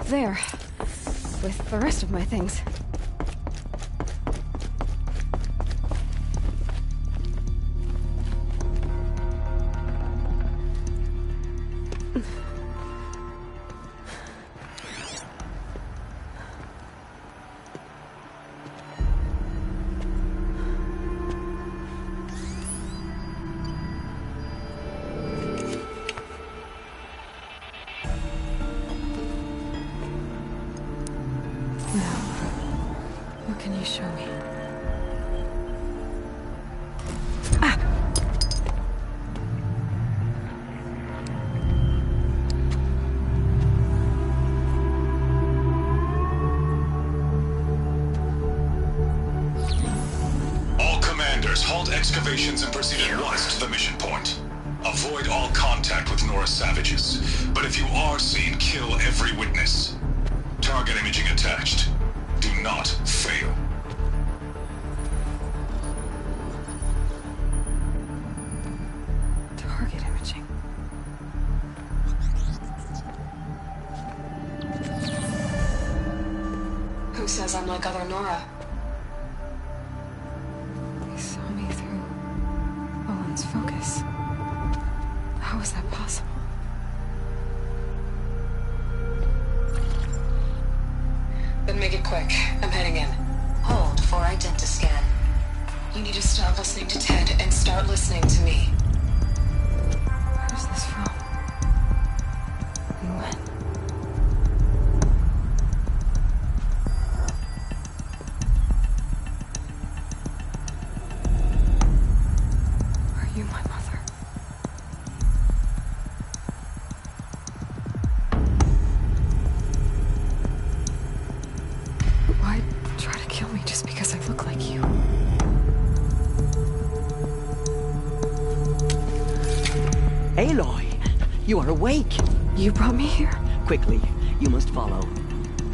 There, with the rest of my things. What can you show me? All commanders, halt excavations and proceed at once to the mission point. Avoid all contact with Nora savages, but if you are seen, kill every witness. Target imaging attached. Do not fail. Target imaging. Who says I'm like other Nora? They saw me through Owen's focus. How is that possible? Then make it quick. I'm heading in. Hold for identiscan. You need to stop listening to Ted and start listening to me. Where's this from? And when? Are you my mother? Why try to kill me just because I look like you? Aloy, you are awake. You brought me here? Quickly, you must follow.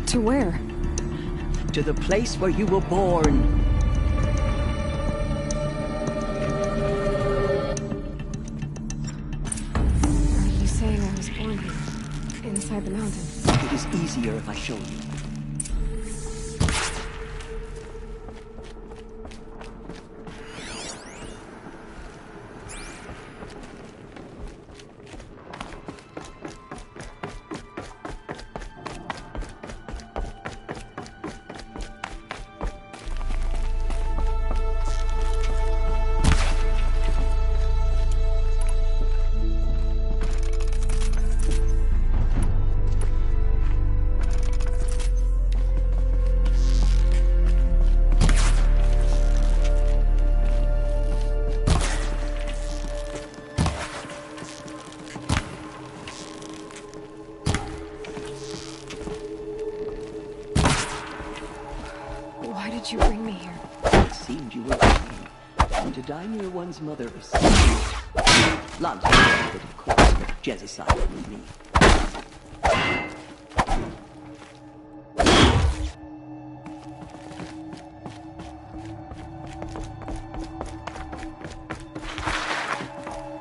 To where? To the place where you were born. Are you saying I was born here? Inside the mountain? It is easier if I show you. did you bring me here? It seemed you were dying. And to die near one's mother is... Lance, but of course, Jez's side with me.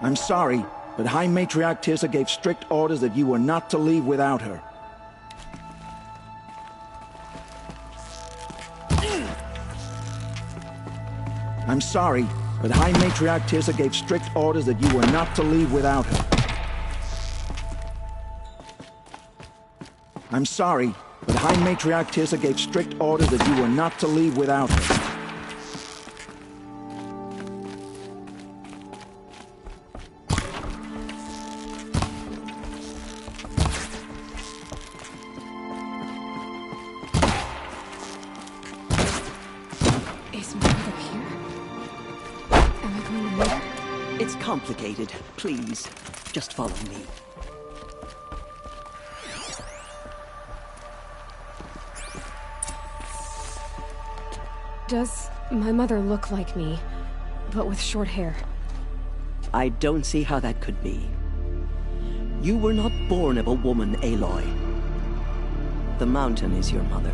I'm sorry, but High Matriarch Tirsa gave strict orders that you were not to leave without her. I'm sorry, but High Matriarch Tirsa gave strict orders that you were not to leave without her. I'm sorry, but High Matriarch Tirsa gave strict orders that you were not to leave without her. It's complicated. Please, just follow me. Does my mother look like me, but with short hair? I don't see how that could be. You were not born of a woman, Aloy. The mountain is your mother.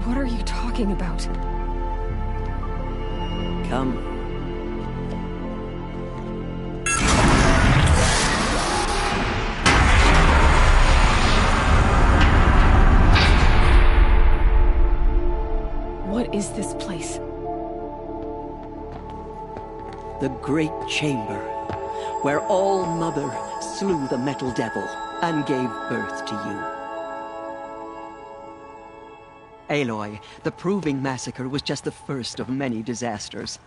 What are you talking about? Come. What is this place? The Great Chamber, where All Mother slew the Metal Devil and gave birth to you. Aloy, the Proving Massacre was just the first of many disasters.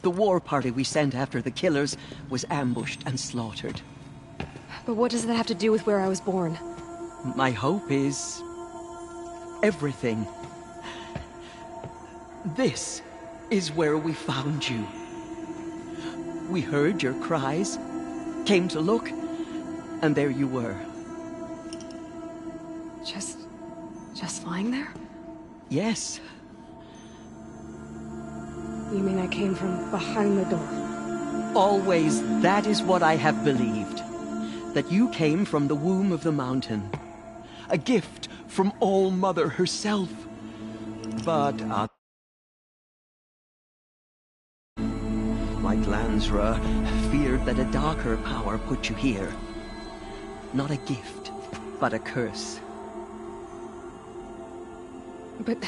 The war party we sent after the killers was ambushed and slaughtered. But what does that have to do with where I was born? My hope is... everything. This is where we found you. We heard your cries, came to look, and there you were. Just lying there? Yes. You mean I came from behind the door? Always, that is what I have believed. That you came from the womb of the mountain. A gift from All Mother herself. But, like Lansra, feared that a darker power put you here. Not a gift, but a curse. But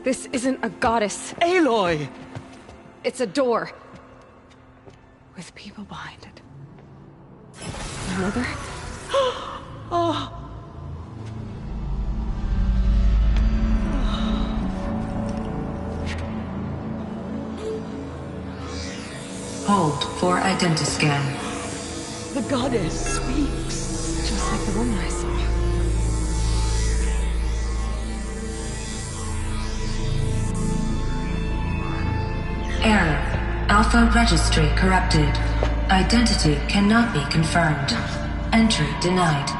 this isn't a goddess. Aloy! It's a door. With people behind it. My mother? Oh! Hold for identiscan. The goddess speaks. Just like the woman I saw. Error. Alpha registry corrupted. Identity cannot be confirmed. Entry denied.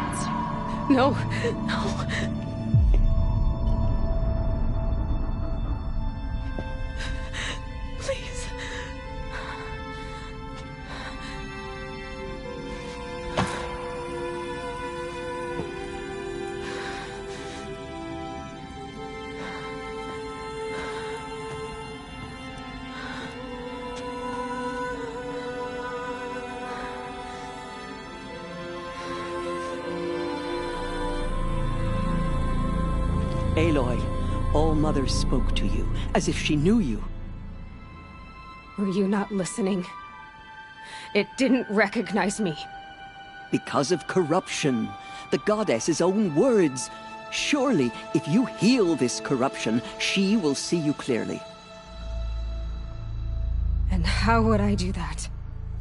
No. Please. Aloy, All Mother spoke to you, as if she knew you. Were you not listening? It didn't recognize me. Because of corruption. The goddess's own words. Surely, if you heal this corruption, she will see you clearly. And how would I do that?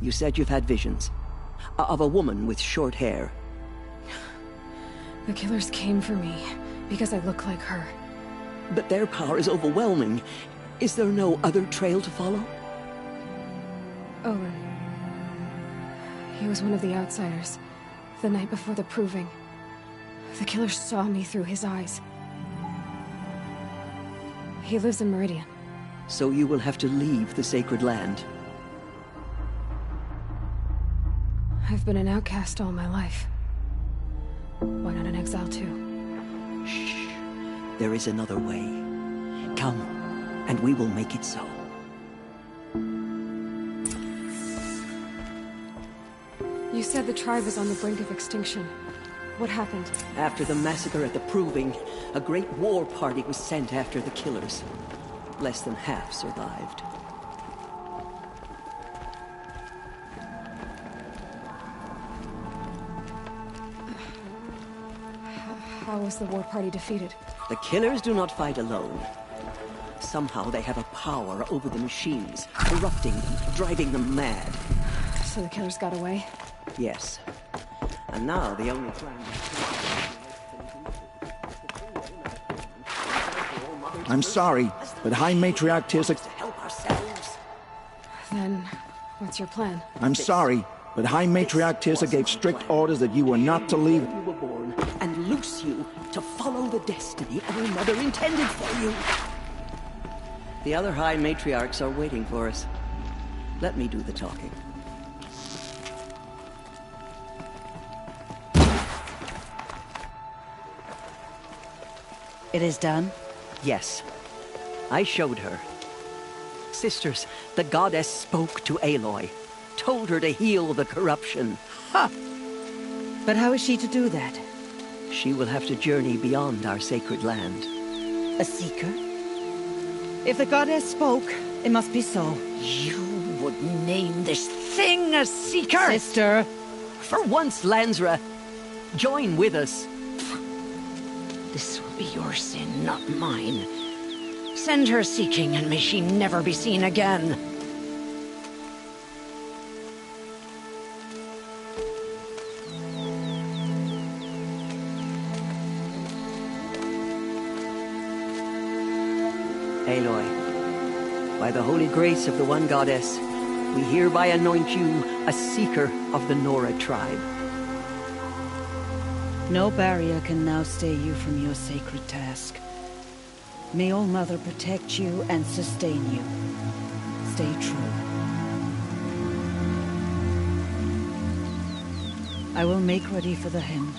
You said you've had visions. Of a woman with short hair. The killers came for me. Because I look like her. But their power is overwhelming. Is there no other trail to follow? Owen. He was one of the outsiders. The night before the Proving. The killer saw me through his eyes. He lives in Meridian. So you will have to leave the sacred land. I've been an outcast all my life. Why not an exile too? Shh. There is another way. Come, and we will make it so. You said the tribe was on the brink of extinction. What happened? After the massacre at the Proving, a great war party was sent after the killers. Less than half survived. How was the war party defeated? The killers do not fight alone. Somehow they have a power over the machines, corrupting them, driving them mad. So the killers got away? Yes. And now the only plan... I'm sorry, but High Matriarch Tirzah... help ourselves. Then, what's your plan? I'm sorry, but High Matriarch Tirzah gave strict orders that you were not to leave... You were born, and loose you to follow the destiny our mother intended for you. The other High Matriarchs are waiting for us. Let me do the talking. It is done? Yes. I showed her. Sisters, the goddess spoke to Aloy. Told her to heal the corruption. Ha! But how is she to do that? She will have to journey beyond our sacred land. A seeker? If the goddess spoke, it must be so. You would name this thing a seeker? Sister! For once, Lansra, join with us. This will be your sin, not mine. Send her seeking, and may she never be seen again. Aloy, by the holy grace of the one goddess, we hereby anoint you a seeker of the Nora tribe. No barrier can now stay you from your sacred task. May All Mother protect you and sustain you. Stay true. I will make ready for the hymn.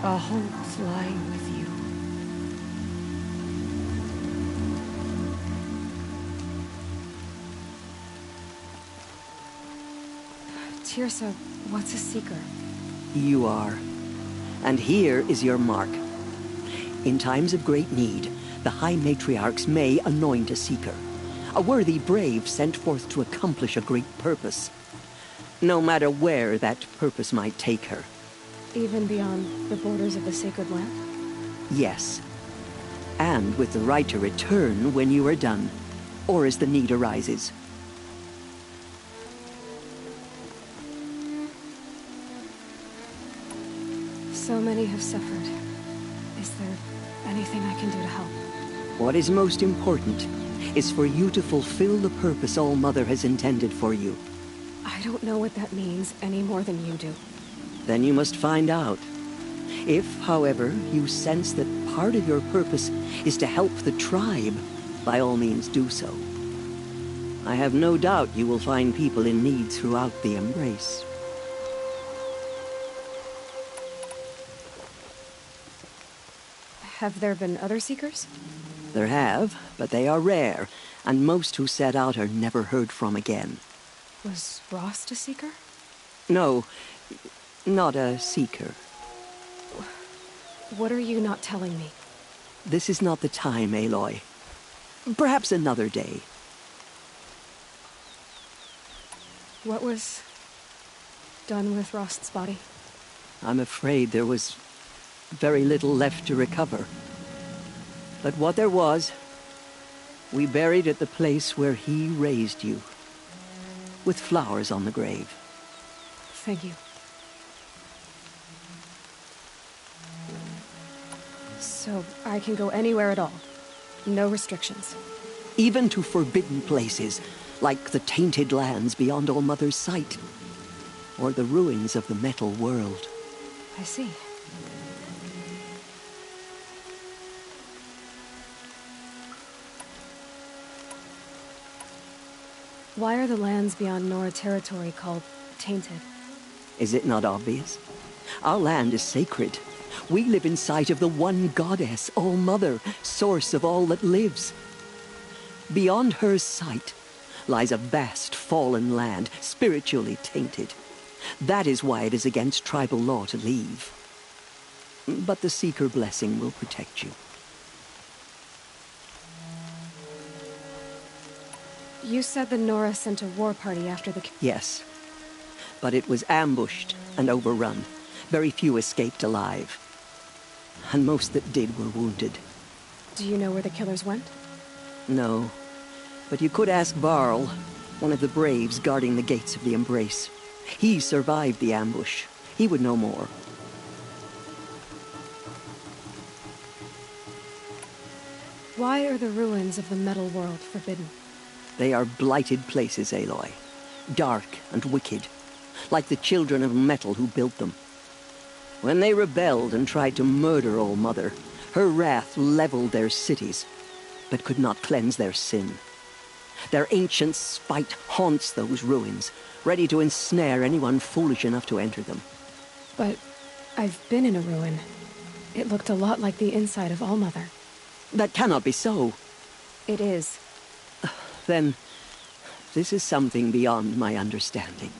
Our hopes lie with you. Tirzah, what's a seeker? You are. And here is your mark. In times of great need, the High Matriarchs may anoint a seeker. A worthy brave sent forth to accomplish a great purpose. No matter where that purpose might take her. Even beyond the borders of the sacred land? Yes. And with the right to return when you are done, or as the need arises. So many have suffered. Is there anything I can do to help? What is most important is for you to fulfill the purpose All Mother has intended for you. I don't know what that means any more than you do. Then you must find out. If, however, you sense that part of your purpose is to help the tribe, by all means do so. I have no doubt you will find people in need throughout the Embrace. Have there been other seekers? There have, but they are rare, and most who set out are never heard from again. Was Rost a seeker? No, not a seeker. What are you not telling me? This is not the time, Aloy. Perhaps another day. What was done with Rost's body? I'm afraid there was very little left to recover. But what there was, we buried at the place where he raised you, with flowers on the grave. Thank you. So I can go anywhere at all? No restrictions? even to forbidden places, like the tainted lands beyond All-Mother's sight, or the ruins of the metal world. I see. Why are the lands beyond Nora territory called tainted? Is it not obvious? Our land is sacred. We live in sight of the one goddess, All-Mother, source of all that lives. Beyond her sight lies a vast fallen land, spiritually tainted. That is why it is against tribal law to leave. But the Seeker blessing will protect you. You said the Nora sent a war party after the... Yes, but it was ambushed and overrun. Very few escaped alive. And most that did were wounded. Do you know where the killers went? No, but you could ask Varl, one of the braves guarding the gates of the Embrace. He survived the ambush. He would know more. Why are the ruins of the metal world forbidden? They are blighted places, Aloy. Dark and wicked, like the children of metal who built them. When they rebelled and tried to murder All-Mother, her wrath leveled their cities, but could not cleanse their sin. Their ancient spite haunts those ruins, ready to ensnare anyone foolish enough to enter them. But I've been in a ruin. It looked a lot like the inside of All-Mother. That cannot be so. It is. Then, this is something beyond my understanding.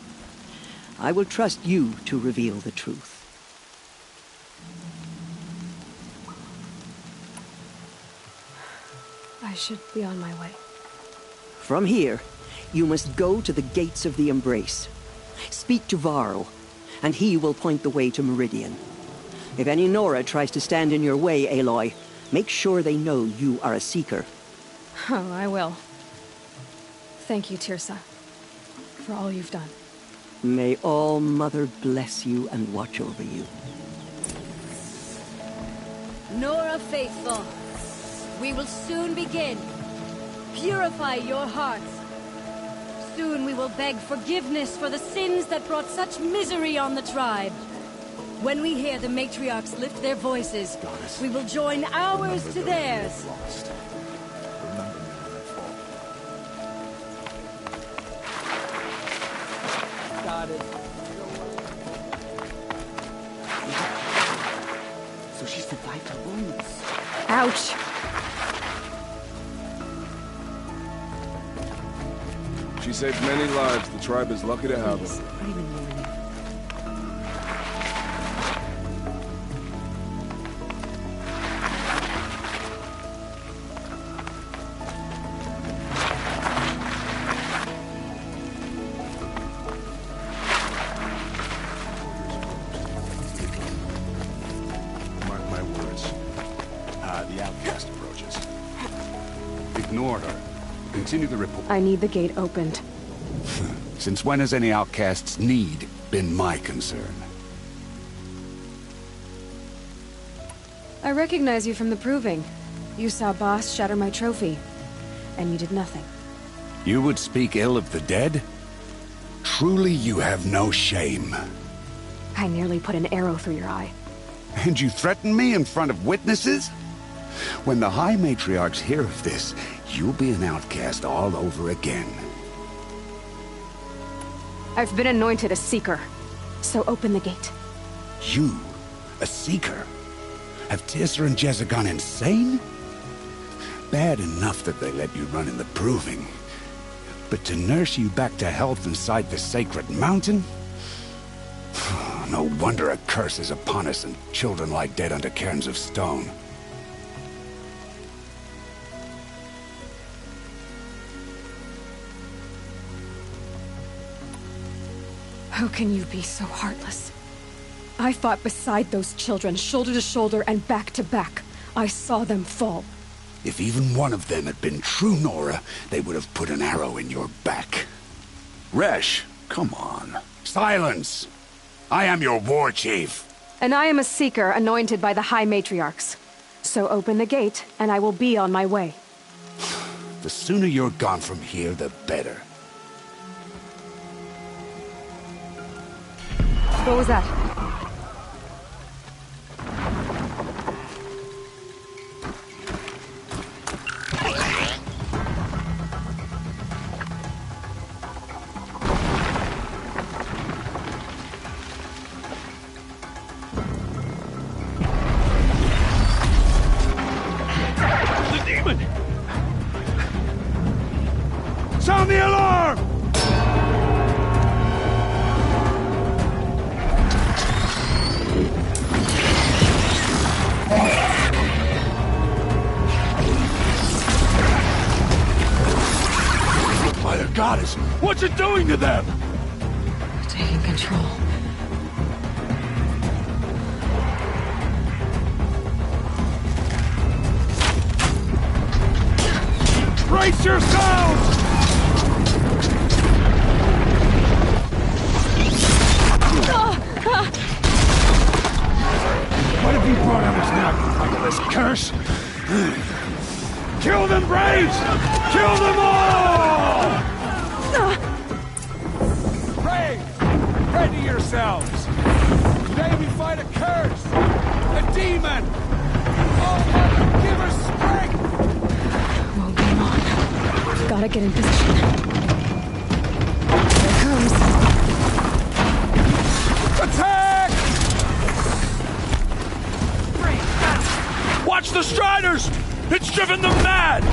I will trust you to reveal the truth. I should be on my way. From here, you must go to the gates of the Embrace. Speak to Varl, and he will point the way to Meridian. If any Nora tries to stand in your way, Aloy, make sure they know you are a Seeker. Oh, I will. Thank you, Tirsa, for all you've done. May All-Mother bless you and watch over you. Nora faithful, we will soon begin. Purify your hearts. Soon we will beg forgiveness for the sins that brought such misery on the tribe. When we hear the matriarchs lift their voices, we will join ours to theirs. So she survived her wounds. Ouch! She saved many lives. The tribe is lucky to have her. Mark my words. The outcast approaches. Ignore her. Continue the report. I need the gate opened. Since when has any outcast's need been my concern? I recognize you from the proving. You saw Boss shatter my trophy, and you did nothing. You would speak ill of the dead? Truly you have no shame. I nearly put an arrow through your eye. And you threaten me in front of witnesses? When the High Matriarchs hear of this, you'll be an outcast all over again. I've been anointed a Seeker, so open the gate. You? A Seeker? Have Tirsa and Jezza gone insane? Bad enough that they let you run in the proving. But to nurse you back to health inside the sacred mountain? No wonder a curse is upon us and children lie dead under cairns of stone. How can you be so heartless? I fought beside those children, shoulder to shoulder and back to back. I saw them fall. If even one of them had been true Nora, they would have put an arrow in your back. Resh, come on. Silence! I am your war chief. And I am a Seeker anointed by the High Matriarchs. So open the gate, and I will be on my way. The sooner you're gone from here, the better. What was that? The demon! Sound the alarm! Mother Goddess, what's it doing to them? Taking control. Brace yourselves! What have you brought on us now, Michaelis curse? Kill them, Braves! Kill them all! Ready yourselves! Today we fight a curse! A demon! Oh, Mother, give us strength! Won't be long. Gotta get in position. Here it comes. Attack! Watch the Striders! It's driven them mad!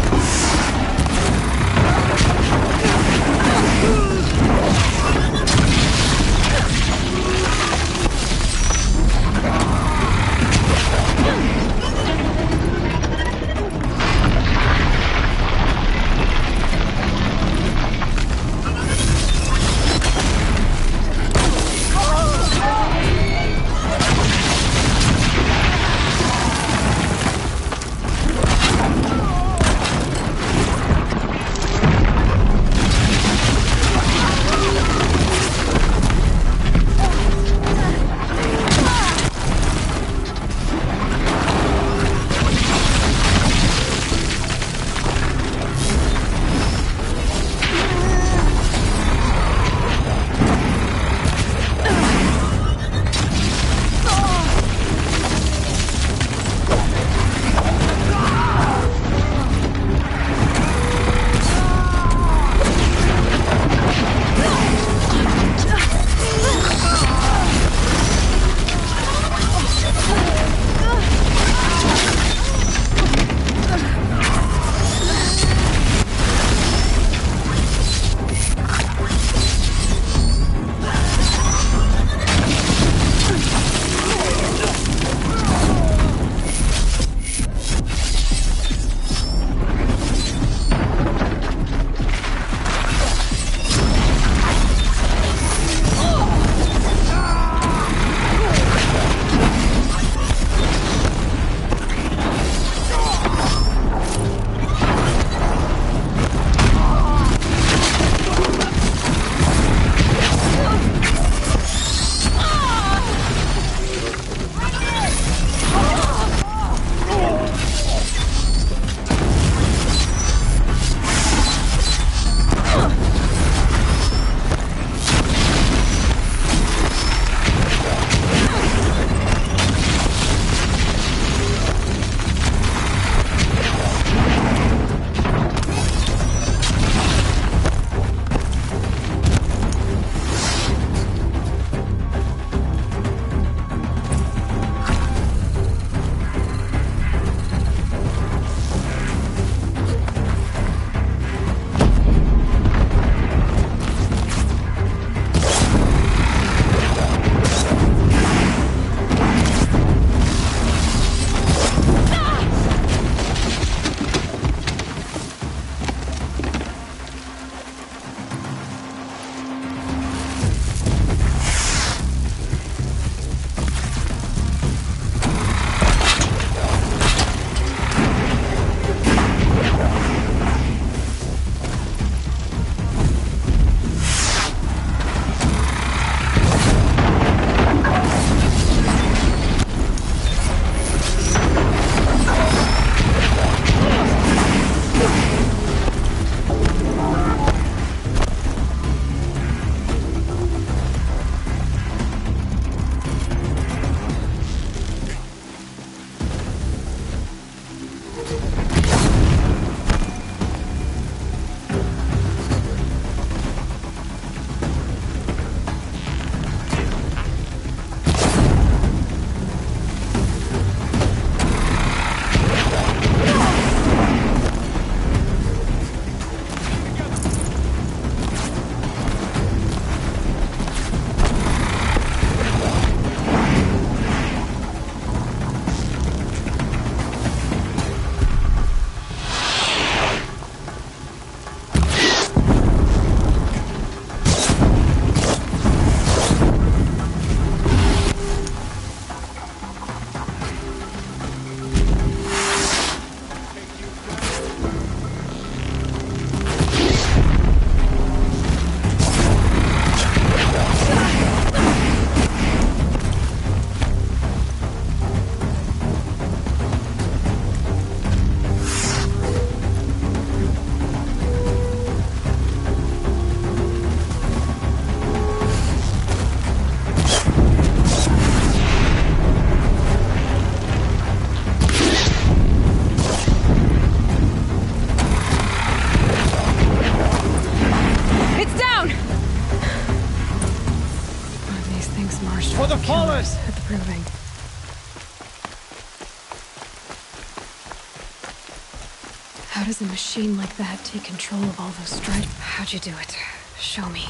How does a machine like that take control of all those Striders? How'd you do it? Show me.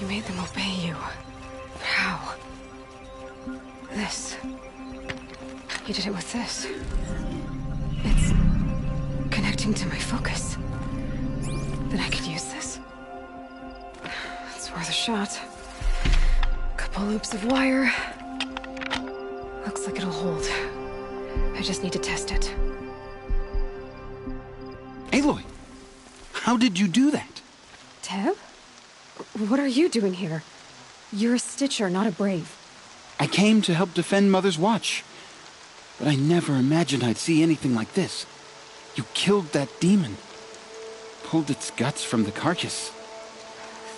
You made them obey you. How? This. You did it with this. It's connecting to my focus. Then I could use this. It's worth a shot. Couple loops of wire. Looks like it'll hold. I just need to test it. Aloy, how did you do that? Teb? What are you doing here? You're a Stitcher, not a Brave. I came to help defend Mother's Watch, but I never imagined I'd see anything like this. You killed that demon. Pulled its guts from the carcass.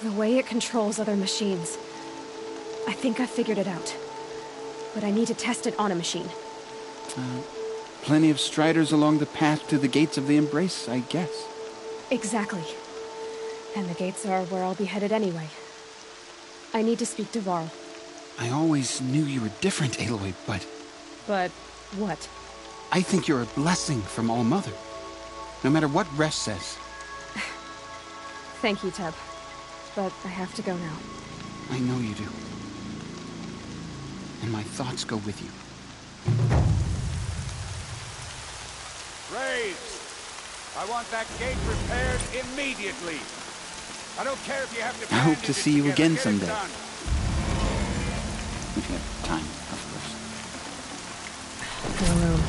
The way it controls other machines. I think I figured it out. But I need to test it on a machine. Plenty of Striders along the path to the gates of the Embrace, I guess. Exactly. And the gates are where I'll be headed anyway. I need to speak to Varl. I always knew you were different, Aloy, but... But what? I think you're a blessing from All-Mother. No matter what Resh says. Thank you, Teb. But I have to go now. I know you do. And my thoughts go with you. Braves! I want that gate repaired immediately. I don't care if you have to... I hope to see you again Get it someday. done. If you have time, of course. No room.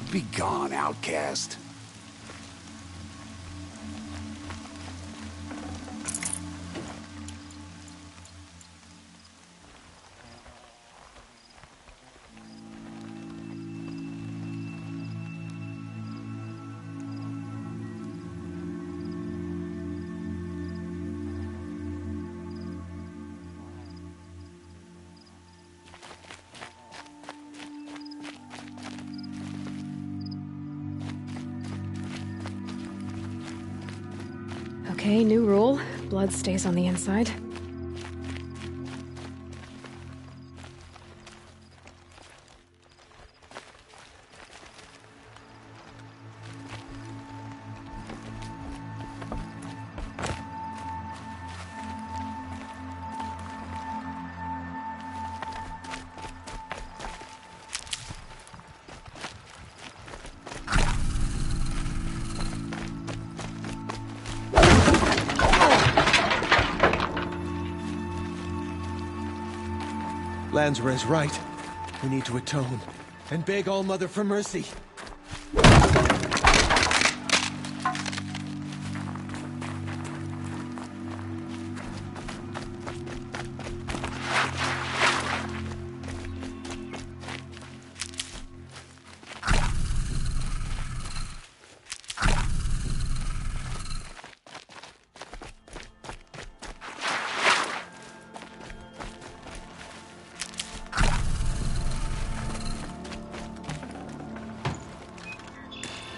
Be gone, outcast. Okay, new rule. Blood stays on the inside. Lansra is right. We need to atone and beg All-Mother for mercy.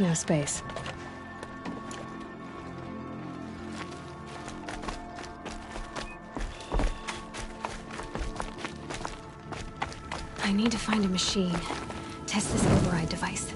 No space. I need to find a machine. Test this override device.